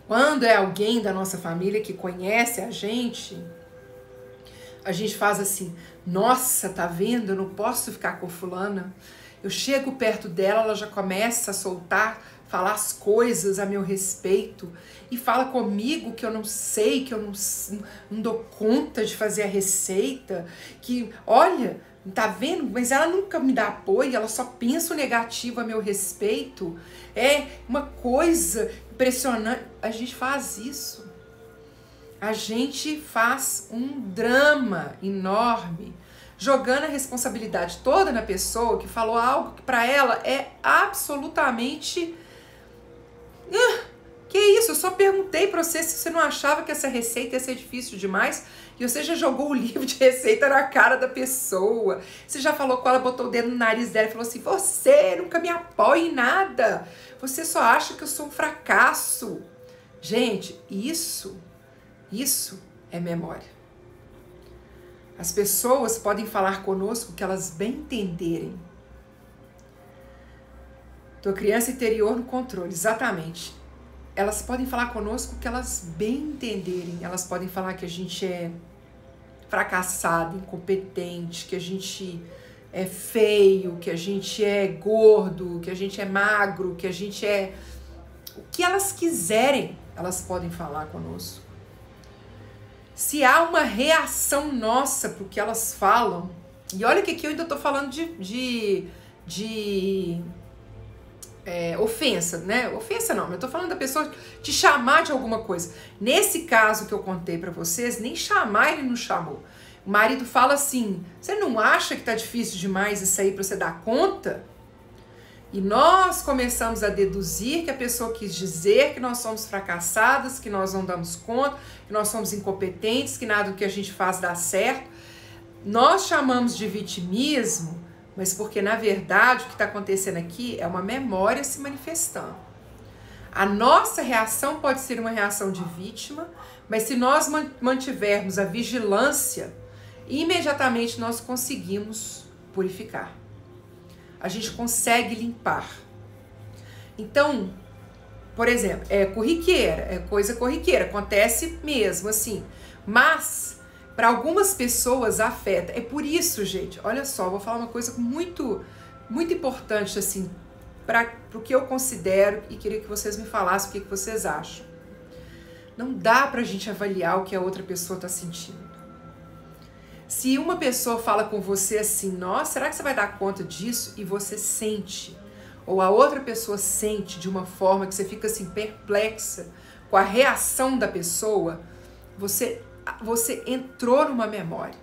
Quando é alguém da nossa família que conhece a gente faz assim, nossa, tá vendo? Eu não posso ficar com fulana. Eu chego perto dela, ela já começa a falar as coisas a meu respeito e fala comigo que eu não sei, que eu não dou conta de fazer a receita, que, olha, tá vendo? Mas ela nunca me dá apoio, ela só pensa o negativo a meu respeito. É uma coisa impressionante. A gente faz isso. A gente faz um drama enorme, jogando a responsabilidade toda na pessoa que falou algo que para ela é absolutamente... que isso? Eu só perguntei para você se você não achava que essa receita ia ser difícil demais e você já jogou o livro de receita na cara da pessoa. Você já falou com ela, botou o dedo no nariz dela e falou assim, você nunca me apoia em nada. Você só acha que eu sou um fracasso. Gente, isso é memória. As pessoas podem falar conosco o que elas bem entenderem. Tua criança interior no controle, exatamente. Elas podem falar conosco o que elas bem entenderem. Elas podem falar que a gente é fracassado, incompetente, que a gente é feio, que a gente é gordo, que a gente é magro, que a gente é... O que elas quiserem, elas podem falar conosco. Se há uma reação nossa para o que elas falam, e olha que aqui eu ainda estou falando de ofensa, né? Ofensa não, eu tô falando da pessoa te chamar de alguma coisa. Nesse caso que eu contei pra vocês, nem chamar ele não chamou. O marido fala assim, você não acha que tá difícil demais isso aí pra você dar conta? E nós começamos a deduzir que a pessoa quis dizer que nós somos fracassadas, que nós não damos conta, que nós somos incompetentes, que nada do que a gente faz dá certo. Nós chamamos de vitimismo, mas porque, na verdade, o que está acontecendo aqui é uma memória se manifestando. A nossa reação pode ser uma reação de vítima, mas se nós mantivermos a vigilância, imediatamente nós conseguimos purificar. A gente consegue limpar. Então, por exemplo, é corriqueira, é coisa corriqueira, acontece mesmo assim, mas... para algumas pessoas afeta. É por isso, gente, olha só, vou falar uma coisa muito, muito importante, assim, para o que eu considero e queria que vocês me falassem o que vocês acham. Não dá pra gente avaliar o que a outra pessoa tá sentindo. Se uma pessoa fala com você assim, nossa, será que você vai dar conta disso? E você sente, ou a outra pessoa sente de uma forma que você fica assim, perplexa com a reação da pessoa, você entrou numa memória.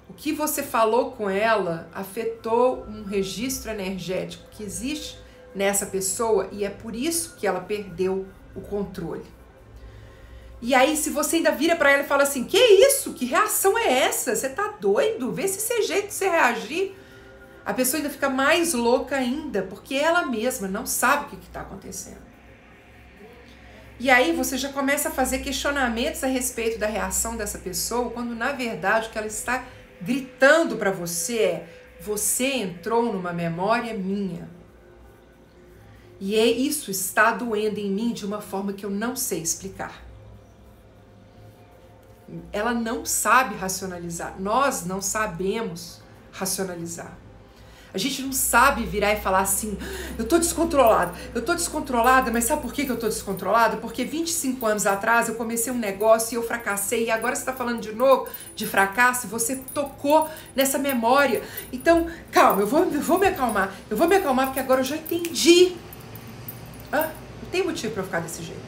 O que você falou com ela afetou um registro energético que existe nessa pessoa e é por isso que ela perdeu o controle. E aí, se você ainda vira pra ela e fala assim, que isso? Que reação é essa? Você tá doido? Vê se esse é jeito de você reagir. A pessoa ainda fica mais louca ainda, porque ela mesma não sabe o que está acontecendo. E aí você já começa a fazer questionamentos a respeito da reação dessa pessoa, quando na verdade o que ela está gritando para você é: você entrou numa memória minha. E isso está doendo em mim de uma forma que eu não sei explicar. Ela não sabe racionalizar. Nós não sabemos racionalizar. A gente não sabe virar e falar assim, eu tô descontrolada, mas sabe por que eu tô descontrolada? Porque 25 anos atrás eu comecei um negócio e eu fracassei, e agora você tá falando de novo de fracasso, e você tocou nessa memória. Então, calma, eu vou me acalmar porque agora eu já entendi. Não tem motivo pra eu ficar desse jeito.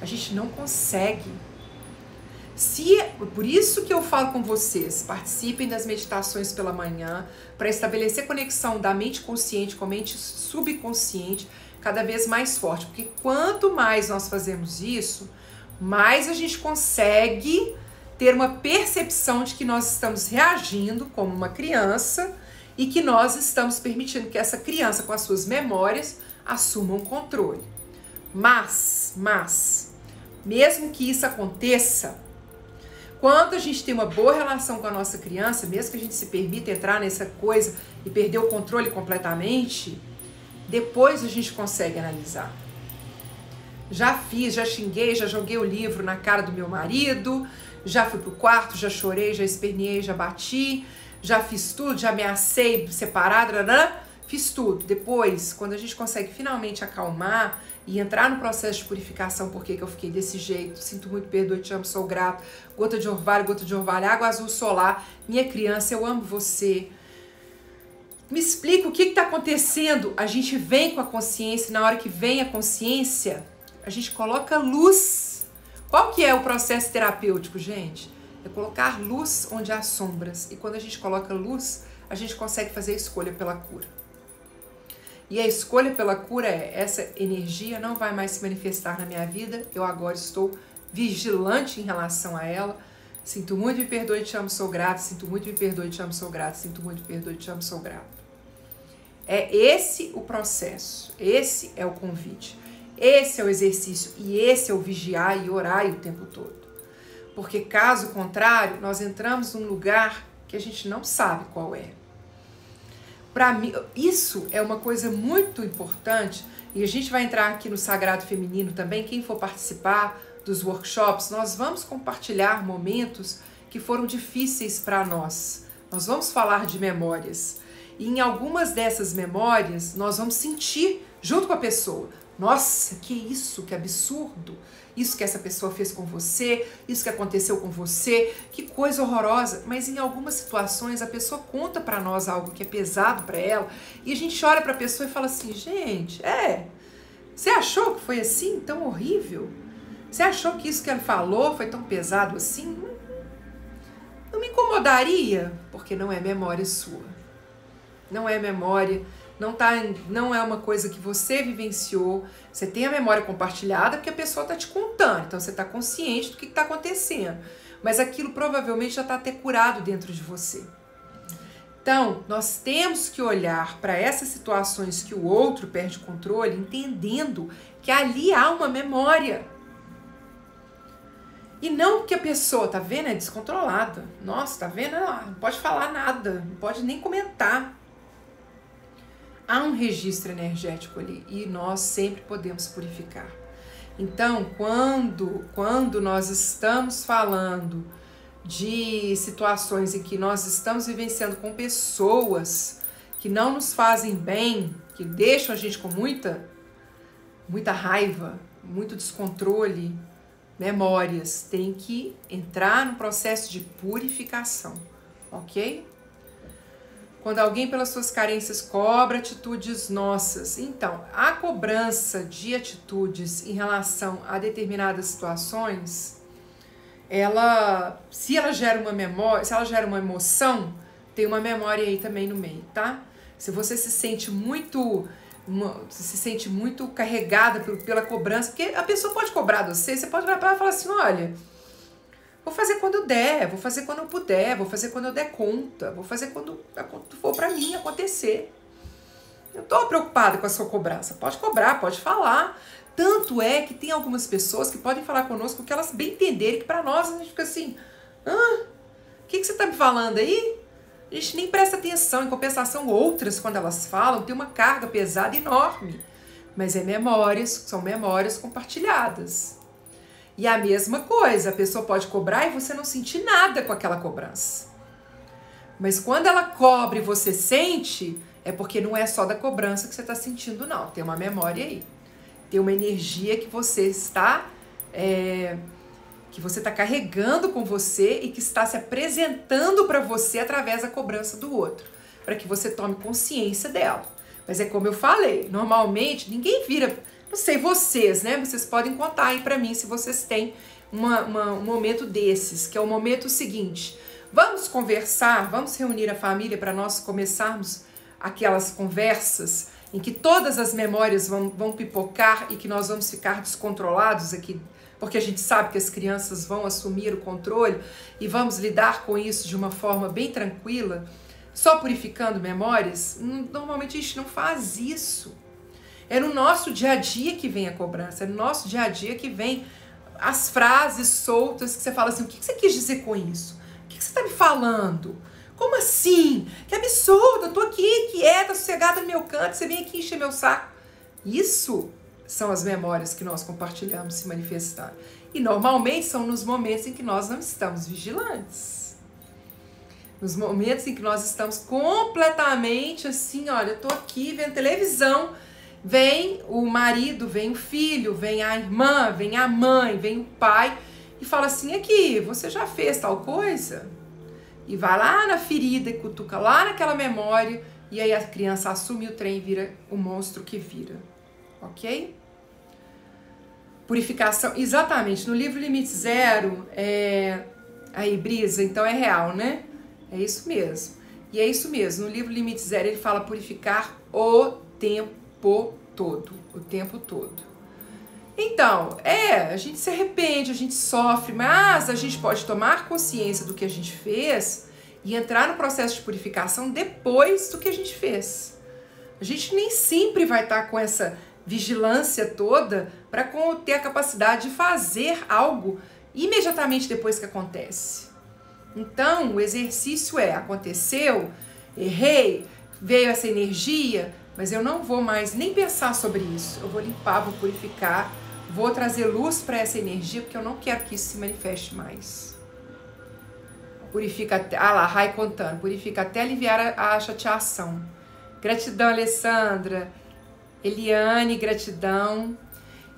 A gente não consegue. Por isso que eu falo com vocês, participem das meditações pela manhã, para estabelecer conexão da mente consciente com a mente subconsciente cada vez mais forte. Porque quanto mais nós fazemos isso, mais a gente consegue ter uma percepção de que nós estamos reagindo como uma criança e que nós estamos permitindo que essa criança, com as suas memórias, assuma um controle. Mas, mesmo que isso aconteça, quando a gente tem uma boa relação com a nossa criança, mesmo que a gente se permita entrar nessa coisa e perder o controle completamente, depois a gente consegue analisar. Já xinguei, já joguei o livro na cara do meu marido, já fui pro quarto, já chorei, já esperneei, já bati, já fiz tudo, já ameacei separada, fiz tudo. Depois, quando a gente consegue finalmente acalmar e entrar no processo de purificação, por que eu fiquei desse jeito, sinto muito, perdoe, te amo, sou grato, gota de orvalho, água azul solar, minha criança, eu amo você. Me explica o que está acontecendo. A gente vem com a consciência, na hora que vem a consciência, a gente coloca luz. Qual que é o processo terapêutico, gente? É colocar luz onde há sombras. E quando a gente coloca luz, a gente consegue fazer a escolha pela cura. E a escolha pela cura é: essa energia não vai mais se manifestar na minha vida, eu agora estou vigilante em relação a ela. Sinto muito, me perdoe, te amo, sou grato. Sinto muito, me perdoe, te amo, sou grato. Sinto muito, me perdoe, te amo, sou grato. É esse o processo, esse é o convite, esse é o exercício e esse é o vigiar e orar o tempo todo. Porque caso contrário, nós entramos num lugar que a gente não sabe qual é. Para mim, isso é uma coisa muito importante, e a gente vai entrar aqui no Sagrado Feminino também. Quem for participar dos workshops, nós vamos compartilhar momentos que foram difíceis para nós. Nós vamos falar de memórias. E em algumas dessas memórias, nós vamos sentir junto com a pessoa: nossa, que isso, que absurdo, isso que essa pessoa fez com você, isso que aconteceu com você, que coisa horrorosa. Mas em algumas situações a pessoa conta para nós algo que é pesado para ela, e a gente olha para a pessoa e fala assim: gente, você achou que foi assim, tão horrível? Você achou que isso que ela falou foi tão pesado assim? Não me incomodaria, porque não é memória sua. Não é memória. Não é uma coisa que você vivenciou. Você tem a memória compartilhada porque a pessoa está te contando, então você está consciente do que está acontecendo, mas aquilo provavelmente já está até curado dentro de você. Então nós temos que olhar para essas situações que o outro perde o controle, entendendo que ali há uma memória, e não que a pessoa, tá vendo, é descontrolada, nossa, tá vendo, não pode falar nada, não pode nem comentar. Há um registro energético ali e nós sempre podemos purificar. Então, quando nós estamos falando de situações em que nós estamos vivenciando com pessoas que não nos fazem bem, que deixam a gente com muita raiva, muito descontrole, memórias, tem que entrar no processo de purificação, ok? Quando alguém, pelas suas carências, cobra atitudes nossas. Então, a cobrança de atitudes em relação a determinadas situações, se ela gera uma memória, se ela gera uma emoção, tem uma memória aí também no meio, tá? Se você se sente muito você se sente muito carregada pela cobrança, porque a pessoa pode cobrar de você pode olhar para ela e falar assim, olha, vou fazer quando eu der, vou fazer quando eu puder, vou fazer quando eu der conta, vou fazer quando for para mim acontecer. Eu tô preocupada com a sua cobrança. Pode cobrar, pode falar. Tanto é que tem algumas pessoas que podem falar conosco que elas bem entenderem que para nós a gente fica assim, o que você tá me falando aí? A gente nem presta atenção. Em compensação, outras, quando elas falam, tem uma carga pesada enorme. Mas são memórias compartilhadas. E a mesma coisa, a pessoa pode cobrar e você não sentir nada com aquela cobrança. Mas quando ela cobra e você sente, é porque não é só da cobrança que você está sentindo, não. Tem uma memória aí. Tem uma energia que você está carregando com você e que está se apresentando para você através da cobrança do outro, para que você tome consciência dela. Mas é como eu falei, normalmente ninguém vira, não sei vocês, né? Vocês podem contar aí para mim se vocês têm um momento desses, que é o momento seguinte. Vamos conversar, vamos reunir a família para nós começarmos aquelas conversas em que todas as memórias vão pipocar e que nós vamos ficar descontrolados aqui, porque a gente sabe que as crianças vão assumir o controle e vamos lidar com isso de uma forma bem tranquila, só purificando memórias. Normalmente a gente não faz isso. É no nosso dia a dia que vem a cobrança, é no nosso dia a dia que vem as frases soltas que você fala assim, o que você quis dizer com isso? O que você está me falando? Como assim? Que absurdo, eu tô aqui quieta, sossegada no meu canto, você vem aqui encher meu saco. Isso são as memórias que nós compartilhamos se manifestar. E normalmente são nos momentos em que nós não estamos vigilantes. Nos momentos em que nós estamos completamente assim, olha, eu tô aqui vendo televisão, vem o marido, vem o filho, vem a irmã, vem a mãe, vem o pai e fala assim, aqui, você já fez tal coisa? E vai lá na ferida e cutuca lá naquela memória e aí a criança assume o trem e vira o monstro que vira. Ok? Purificação, exatamente. No livro Limite Zero, aí Brisa, então é real, né? É isso mesmo. E é isso mesmo. No livro Limite Zero ele fala purificar o tempo todo. O tempo todo. Então, a gente se arrepende, a gente sofre, mas a gente pode tomar consciência do que a gente fez e entrar no processo de purificação depois do que a gente fez. A gente nem sempre vai estar com essa vigilância toda para ter a capacidade de fazer algo imediatamente depois que acontece. Então, o exercício aconteceu, errei, veio essa energia, mas eu não vou mais nem pensar sobre isso. Eu vou limpar, vou purificar, vou trazer luz para essa energia, porque eu não quero que isso se manifeste mais. Purifica até... lá, Rai contando. Purifica até aliviar a chateação. Gratidão, Alessandra. Eliane, gratidão.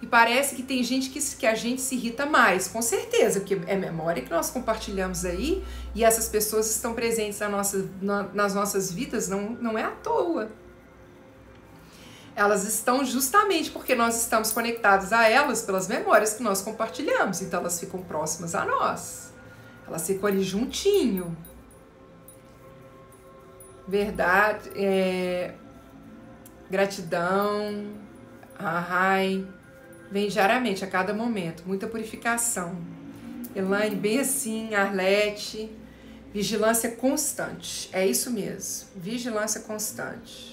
E parece que tem gente que a gente se irrita mais, com certeza, porque é memória que nós compartilhamos aí e essas pessoas estão presentes nas nossas vidas, não é à toa. Elas estão justamente porque nós estamos conectados a elas pelas memórias que nós compartilhamos. Então elas ficam próximas a nós. Elas ficam ali juntinho. Verdade. Gratidão. Ai. Vem diariamente, a cada momento. Muita purificação. Elaine, bem assim. Arlete. Vigilância constante. É isso mesmo. Vigilância constante.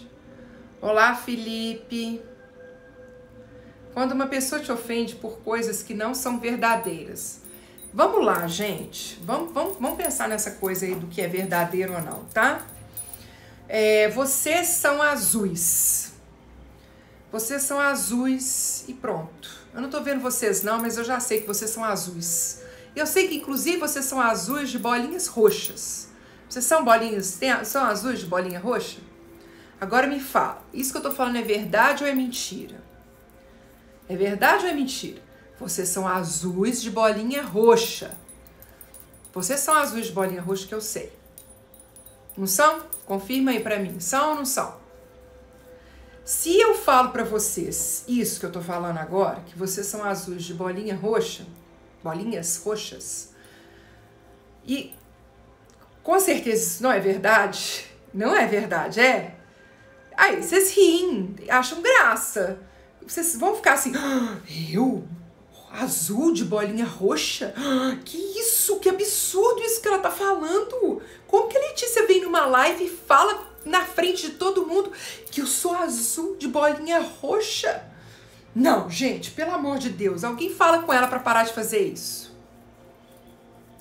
Olá, Felipe. Quando uma pessoa te ofende por coisas que não são verdadeiras. Vamos lá, gente. Vamos pensar nessa coisa aí do que é verdadeiro ou não, tá? Vocês são azuis. Vocês são azuis e pronto. Eu não tô vendo vocês não, mas eu já sei que vocês são azuis. Eu sei que inclusive vocês são azuis de bolinhas roxas. Vocês são são azuis de bolinha roxa? Agora me fala, isso que eu tô falando é verdade ou é mentira? É verdade ou é mentira? Vocês são azuis de bolinha roxa. Vocês são azuis de bolinha roxa que eu sei. Não são? Confirma aí pra mim. São ou não são? Se eu falo pra vocês isso que eu tô falando agora, que vocês são azuis de bolinha roxa, bolinhas roxas, e com certeza isso não é verdade, não é verdade, Aí vocês riem, acham graça. Vocês vão ficar assim, eu? Azul de bolinha roxa? Que isso? Que absurdo isso que ela tá falando. Como que a Letícia vem numa live e fala na frente de todo mundo que eu sou azul de bolinha roxa? Não, gente, pelo amor de Deus, alguém fala com ela pra parar de fazer isso.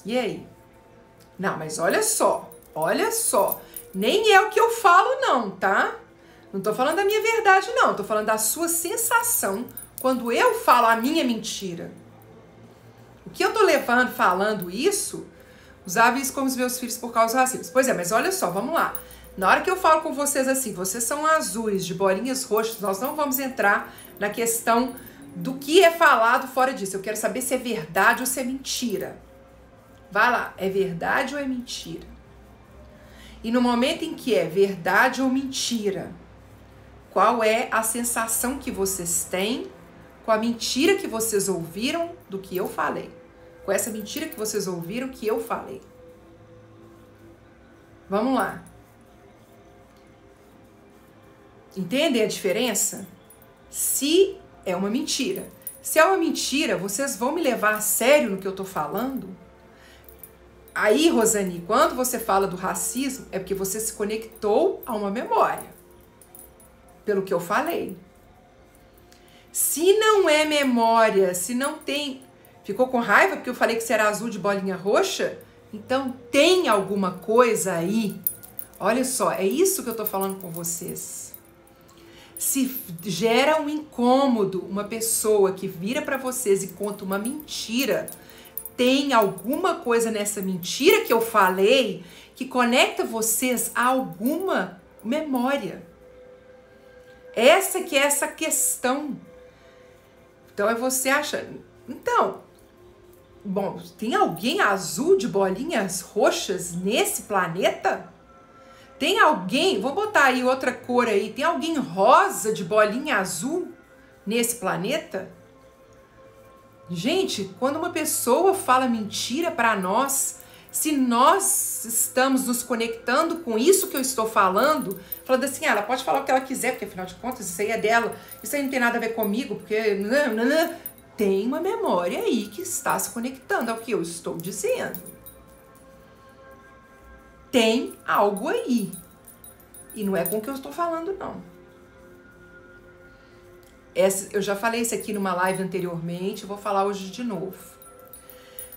E aí? Não, mas olha só, nem é o que eu falo não, tá? Não tô falando da minha verdade não, tô falando da sua sensação quando eu falo a minha mentira. O que eu tô falando isso, usava isso com os meus filhos por causa do racismo. Pois é, mas olha só, vamos lá. Na hora que eu falo com vocês assim, vocês são azuis, de bolinhas roxas, nós não vamos entrar na questão do que é falado fora disso. Eu quero saber se é verdade ou se é mentira. Vai lá, é verdade ou é mentira? E no momento em que é verdade ou mentira, qual é a sensação que vocês têm com a mentira que vocês ouviram do que eu falei? Com essa mentira que vocês ouviram que eu falei. Vamos lá. Entendem a diferença? Se é uma mentira. Se é uma mentira, vocês vão me levar a sério no que eu tô falando? Aí, Rosani, quando você fala do racismo, é porque você se conectou a uma memória. Pelo que eu falei. Se não é memória, se não tem... Ficou com raiva porque eu falei que você era azul de bolinha roxa? Então tem alguma coisa aí. Olha só, é isso que eu tô falando com vocês. Se gera um incômodo uma pessoa que vira pra vocês e conta uma mentira, tem alguma coisa nessa mentira que eu falei que conecta vocês a alguma memória. Essa que é essa questão. Então, você acha... Então, bom, tem alguém azul de bolinhas roxas nesse planeta? Tem alguém... Vou botar aí outra cor aí. Tem alguém rosa de bolinha azul nesse planeta? Gente, quando uma pessoa fala mentira para nós, se nós estamos nos conectando com isso que eu estou falando assim, ela pode falar o que ela quiser, porque afinal de contas isso aí é dela, isso aí não tem nada a ver comigo, porque tem uma memória aí que está se conectando ao que eu estou dizendo. Tem algo aí. E não é com o que eu estou falando, não. Eu já falei isso aqui numa live anteriormente, eu vou falar hoje de novo.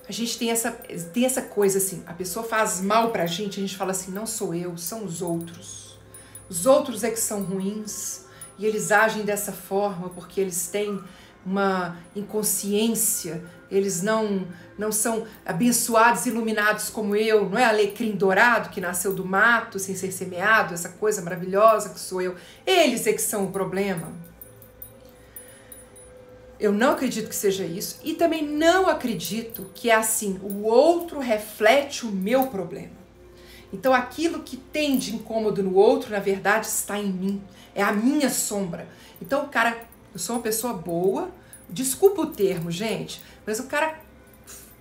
A gente tem essa coisa assim, a pessoa faz mal pra gente, a gente fala assim, não sou eu, são os outros. Os outros é que são ruins e eles agem dessa forma porque eles têm uma inconsciência, eles não são abençoados, iluminados como eu, não é alecrim dourado que nasceu do mato sem ser semeado, essa coisa maravilhosa que sou eu. Eles é que são o problema. Eu não acredito que seja isso e também não acredito que é assim, o outro reflete o meu problema. Então aquilo que tem de incômodo no outro, na verdade, está em mim, é a minha sombra. Então o cara, eu sou uma pessoa boa, desculpa o termo, gente, mas o cara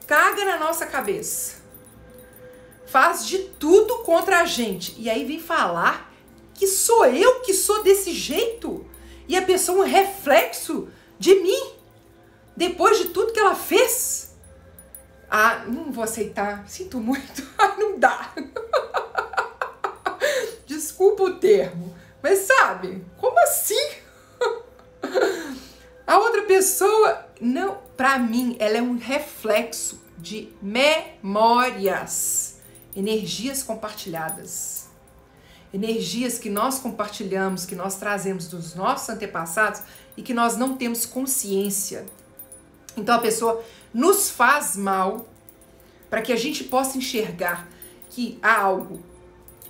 caga na nossa cabeça, faz de tudo contra a gente e aí vem falar que sou eu que sou desse jeito e a pessoa é um reflexo de mim, depois de tudo que ela fez. Ah, não vou aceitar, sinto muito, não dá. Desculpa o termo, mas sabe, como assim? A outra pessoa, não, pra mim, ela é um reflexo de memórias, energias compartilhadas. Energias que nós compartilhamos, que nós trazemos dos nossos antepassados e que nós não temos consciência. Então a pessoa nos faz mal para que a gente possa enxergar que há algo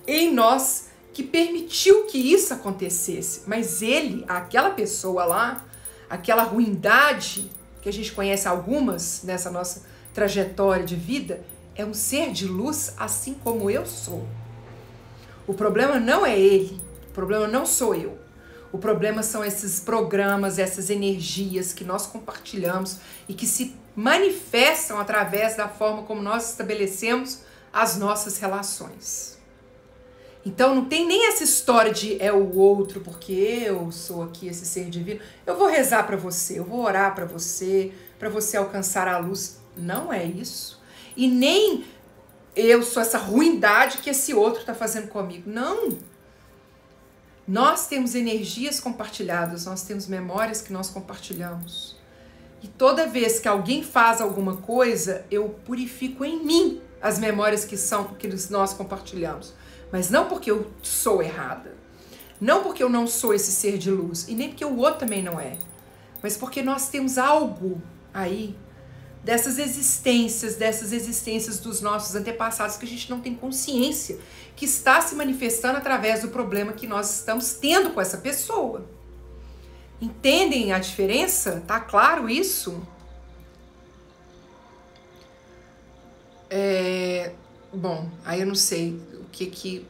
em nós que permitiu que isso acontecesse. Mas aquela pessoa lá, aquela ruindade, que a gente conhece algumas nessa nossa trajetória de vida, é um ser de luz assim como eu sou. O problema não é ele, o problema não sou eu. O problema são esses programas, essas energias que nós compartilhamos e que se manifestam através da forma como nós estabelecemos as nossas relações. Então não tem nem essa história de é o outro, porque eu sou aqui esse ser divino. Eu vou rezar para você, eu vou orar para você alcançar a luz. Não é isso. E nem eu sou essa ruindade que esse outro está fazendo comigo. Não. Nós temos energias compartilhadas, nós temos memórias que nós compartilhamos. E toda vez que alguém faz alguma coisa, eu purifico em mim as memórias que nós compartilhamos. Mas não porque eu sou errada, não porque eu não sou esse ser de luz, e nem porque o outro também não é, mas porque nós temos algo aí, dessas existências dos nossos antepassados que a gente não tem consciência, que está se manifestando através do problema que nós estamos tendo com essa pessoa. Entendem a diferença? Tá claro isso? Bom, aí eu não sei o que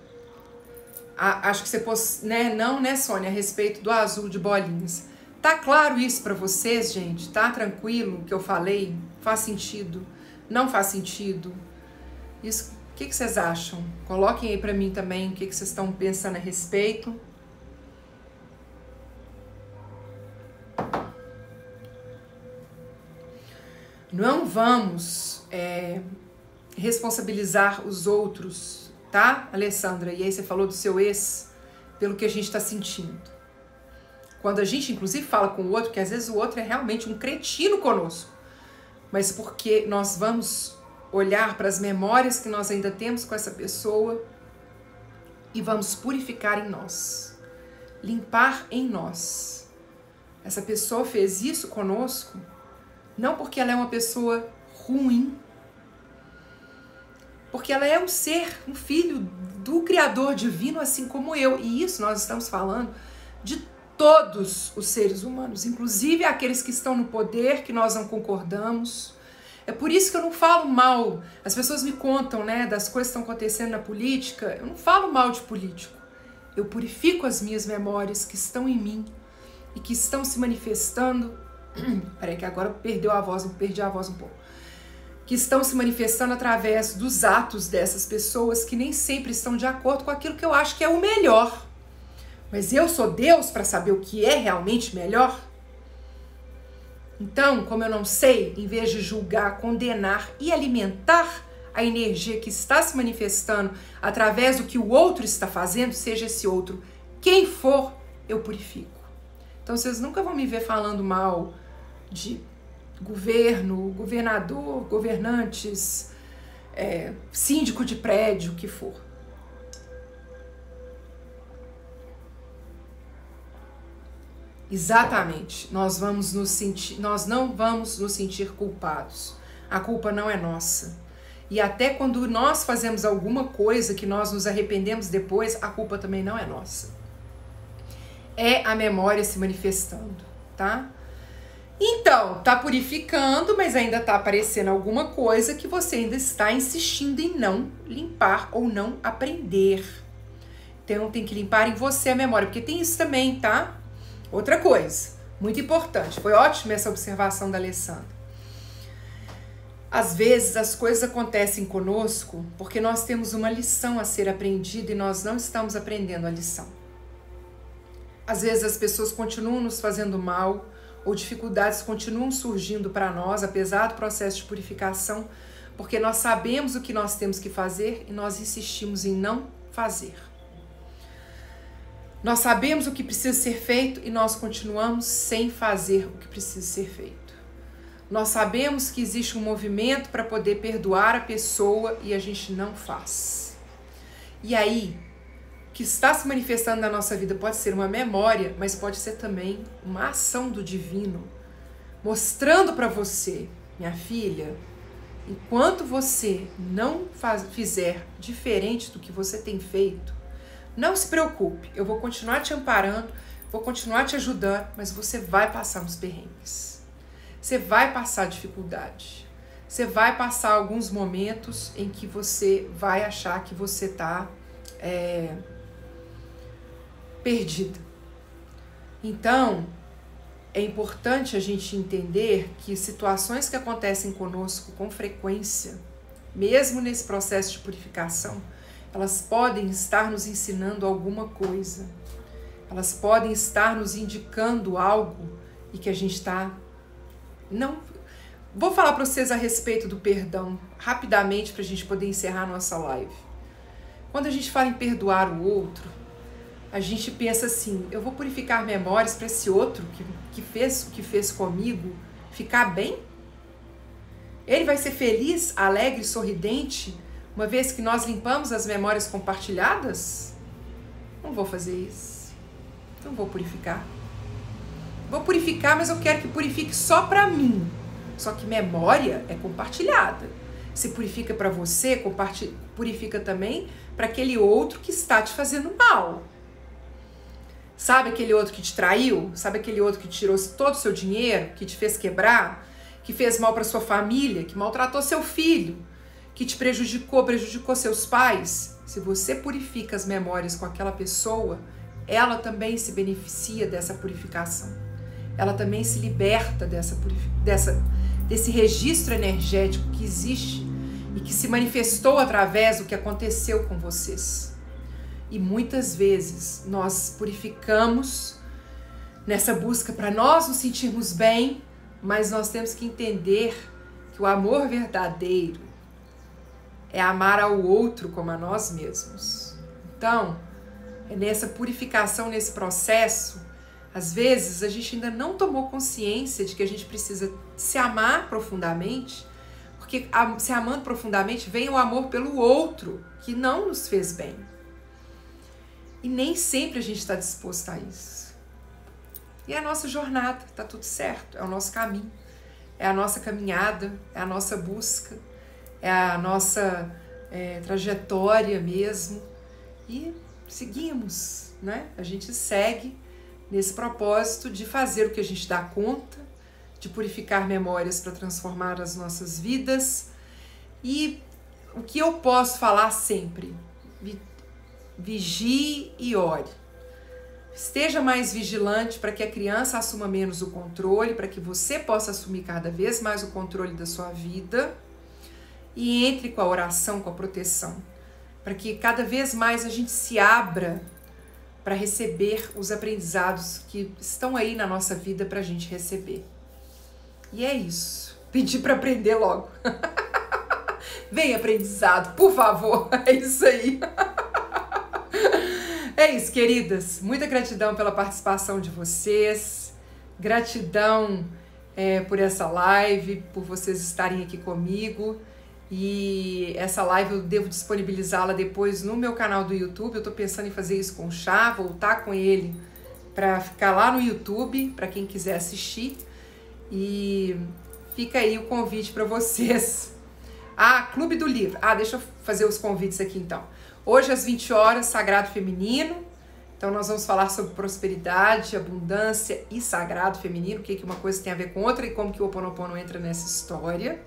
acho que você pôs, né? Não, né, Sônia, a respeito do azul de bolinhas. Tá claro isso pra vocês, gente? Tá tranquilo o que eu falei? Faz sentido? Não faz sentido? Isso, o que vocês acham? Coloquem aí pra mim também o que vocês estão pensando a respeito. Não vamos responsabilizar os outros, tá, Alessandra? E aí você falou do seu ex, pelo que a gente está sentindo. Quando a gente, inclusive, fala com o outro, que às vezes o outro é realmente um cretino conosco, mas porque nós vamos olhar para as memórias que nós ainda temos com essa pessoa e vamos purificar em nós, limpar em nós. Essa pessoa fez isso conosco, não porque ela é uma pessoa ruim, porque ela é um ser, um filho do Criador divino, assim como eu. E isso nós estamos falando de todos os seres humanos, inclusive aqueles que estão no poder, que nós não concordamos. É por isso que eu não falo mal. As pessoas me contam, né, das coisas que estão acontecendo na política. Eu não falo mal de político. Eu purifico as minhas memórias que estão em mim e que estão se manifestando. Peraí que agora perdi a voz um pouco. Que estão se manifestando através dos atos dessas pessoas que nem sempre estão de acordo com aquilo que eu acho que é o melhor. Mas eu sou Deus para saber o que é realmente melhor? Então, como eu não sei, em vez de julgar, condenar e alimentar a energia que está se manifestando através do que o outro está fazendo, seja esse outro quem for, eu purifico. Então, vocês nunca vão me ver falando mal de governo, governador, governantes, síndico de prédio, o que for. Exatamente, nós não vamos nos sentir culpados. A culpa não é nossa. E até quando nós fazemos alguma coisa que nós nos arrependemos depois, a culpa também não é nossa. É a memória se manifestando, tá? Então, tá purificando, mas ainda tá aparecendo alguma coisa que você ainda está insistindo em não limpar ou não aprender. Então, tem que limpar em você a memória, porque tem isso também, tá? Outra coisa, muito importante, foi ótima essa observação da Alessandra. Às vezes as coisas acontecem conosco porque nós temos uma lição a ser aprendida e nós não estamos aprendendo a lição. Às vezes as pessoas continuam nos fazendo mal ou dificuldades continuam surgindo para nós, apesar do processo de purificação, porque nós sabemos o que nós temos que fazer e nós insistimos em não fazer. Nós sabemos o que precisa ser feito e nós continuamos sem fazer o que precisa ser feito. Nós sabemos que existe um movimento para poder perdoar a pessoa e a gente não faz. E aí, o que está se manifestando na nossa vida pode ser uma memória, mas pode ser também uma ação do divino, mostrando para você, minha filha, enquanto você não fizer diferente do que você tem feito, não se preocupe, eu vou continuar te amparando, vou continuar te ajudando, mas você vai passar uns perrengues. Você vai passar dificuldade. Você vai passar alguns momentos em que você vai achar que você está perdida. Então, é importante a gente entender que situações que acontecem conosco com frequência, mesmo nesse processo de purificação, elas podem estar nos ensinando alguma coisa. Elas podem estar nos indicando algo e que a gente está... Não... Vou falar para vocês a respeito do perdão, rapidamente, para a gente poder encerrar a nossa live. Quando a gente fala em perdoar o outro, a gente pensa assim, eu vou purificar memórias para esse outro que fez o que fez comigo ficar bem? Ele vai ser feliz, alegre, sorridente, uma vez que nós limpamos as memórias compartilhadas? Não vou fazer isso. Não vou purificar. Vou purificar, mas eu quero que purifique só para mim. Só que memória é compartilhada. Se purifica para você, purifica também para aquele outro que está te fazendo mal. Sabe aquele outro que te traiu? Sabe aquele outro que tirou todo o seu dinheiro, que te fez quebrar, que fez mal para sua família, que maltratou seu filho, que te prejudicou seus pais? Se você purifica as memórias com aquela pessoa, ela também se beneficia dessa purificação. Ela também se liberta desse registro energético que existe e que se manifestou através do que aconteceu com vocês. E muitas vezes nós purificamos nessa busca para nós nos sentirmos bem, mas nós temos que entender que o amor verdadeiro é amar ao outro como a nós mesmos. Então, é nessa purificação, nesse processo, às vezes a gente ainda não tomou consciência de que a gente precisa se amar profundamente, porque se amando profundamente vem o amor pelo outro que não nos fez bem. E nem sempre a gente está disposto a isso. E é a nossa jornada, tá tudo certo, é o nosso caminho, é a nossa caminhada, é a nossa busca, é a nossa trajetória mesmo. E seguimos, né? A gente segue nesse propósito de fazer o que a gente dá conta, de purificar memórias para transformar as nossas vidas. E o que eu posso falar sempre? Vigie e ore. Esteja mais vigilante para que a criança assuma menos o controle, para que você possa assumir cada vez mais o controle da sua vida e entre com a oração, com a proteção, para que cada vez mais a gente se abra para receber os aprendizados que estão aí na nossa vida para a gente receber. E é isso. Pedi para aprender logo. Vem aprendizado, por favor. É isso aí. É isso, queridas. Muita gratidão pela participação de vocês. Gratidão por essa live, por vocês estarem aqui comigo. E essa live eu devo disponibilizá-la depois no meu canal do YouTube. Eu tô pensando em fazer isso com o Chá, voltar com ele para ficar lá no YouTube, para quem quiser assistir. E fica aí o convite para vocês. Clube do Livro. Deixa eu fazer os convites aqui então. Hoje às 20 horas, Sagrado Feminino. Então nós vamos falar sobre prosperidade, abundância e sagrado feminino, o que uma coisa tem a ver com outra e como que o Ho Oponopono entra nessa história.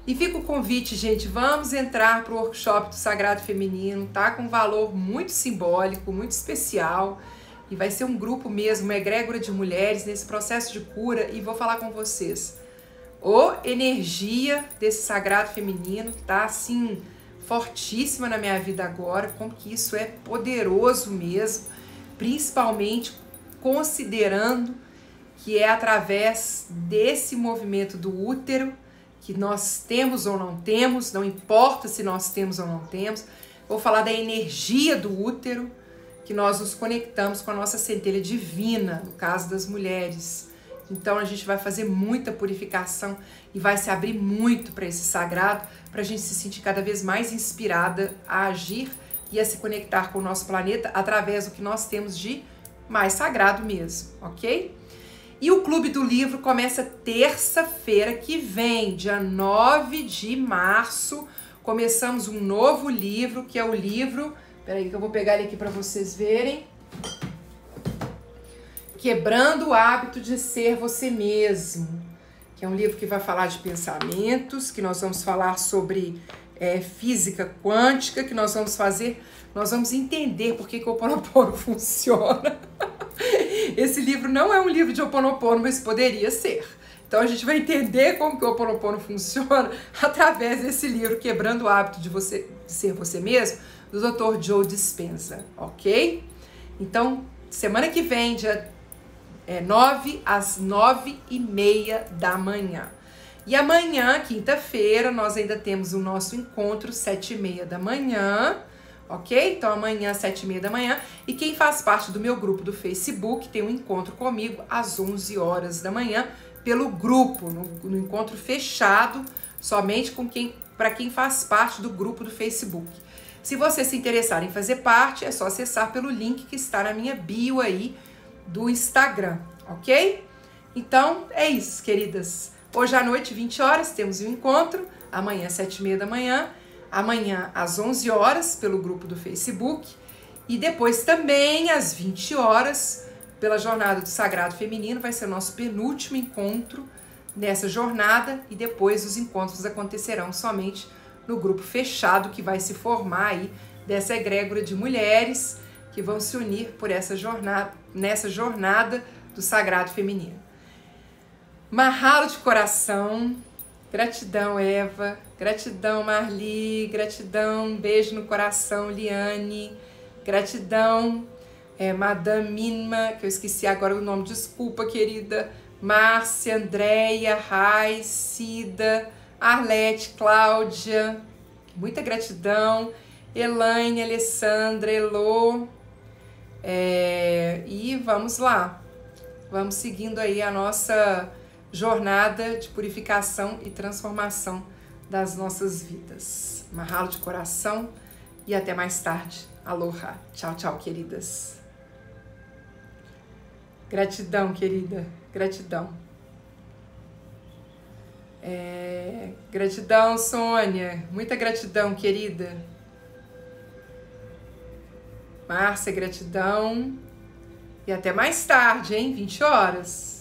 E fica o convite, gente, vamos entrar para o workshop do Sagrado Feminino, tá? Com um valor muito simbólico, muito especial. E vai ser um grupo mesmo, uma egrégora de mulheres nesse processo de cura. E vou falar com vocês. Energia desse Sagrado Feminino tá assim fortíssima na minha vida agora, como que isso é poderoso mesmo, principalmente considerando que é através desse movimento do útero que nós temos ou não temos, não importa se nós temos ou não temos. Vou falar da energia do útero, que nós nos conectamos com a nossa centelha divina, no caso das mulheres. Então a gente vai fazer muita purificação e vai se abrir muito para esse sagrado, para a gente se sentir cada vez mais inspirada a agir e a se conectar com o nosso planeta através do que nós temos de mais sagrado mesmo, ok? E o Clube do Livro começa terça-feira que vem, dia 9 de março. Começamos um novo livro, que é o livro... Peraí que eu vou pegar ele aqui para vocês verem. Quebrando o Hábito de Ser Você Mesmo. Que é um livro que vai falar de pensamentos, que nós vamos falar sobre física quântica, que nós vamos entender por que o Ho Oponopono funciona. Esse livro não é um livro de Ho Oponopono, mas poderia ser. Então a gente vai entender como que o Ho Oponopono funciona através desse livro, Quebrando o Hábito de Ser Você Mesmo, do Dr. Joe Dispenza, ok? Então, semana que vem, dia 9 às 9h30 da manhã. E amanhã, quinta-feira, nós ainda temos o nosso encontro, 7h30 da manhã, ok? Então amanhã, 7h30 da manhã. E quem faz parte do meu grupo do Facebook tem um encontro comigo às 11 horas da manhã, pelo grupo, no encontro fechado, somente para quem faz parte do grupo do Facebook. Se você se interessar em fazer parte, é só acessar pelo link que está na minha bio aí do Instagram, ok? Então, é isso, queridas. Hoje à noite, 20 horas, temos um encontro. Amanhã, 7h30 da manhã. Amanhã, às 11 horas, pelo grupo do Facebook. E depois também, às 20 horas, pela Jornada do Sagrado Feminino. Vai ser o nosso penúltimo encontro nessa jornada. E depois os encontros acontecerão somente no grupo fechado que vai se formar aí dessa egrégora de mulheres que vão se unir por nessa jornada do Sagrado Feminino. Mahalo de coração, gratidão Eva, gratidão Marli, gratidão, beijo no coração Liane, gratidão Madame Minma, que eu esqueci agora o nome, desculpa querida, Márcia, Andréia, Rai, Cida, Arlete, Cláudia, muita gratidão, Elaine, Alessandra, Elô, e vamos lá, vamos seguindo aí a nossa jornada de purificação e transformação das nossas vidas. Mahalo de coração e até mais tarde. Aloha. Tchau, tchau, queridas. Gratidão, querida. Gratidão. Gratidão, Sônia. Muita gratidão, querida. Márcia, gratidão. E até mais tarde, hein? 20 horas.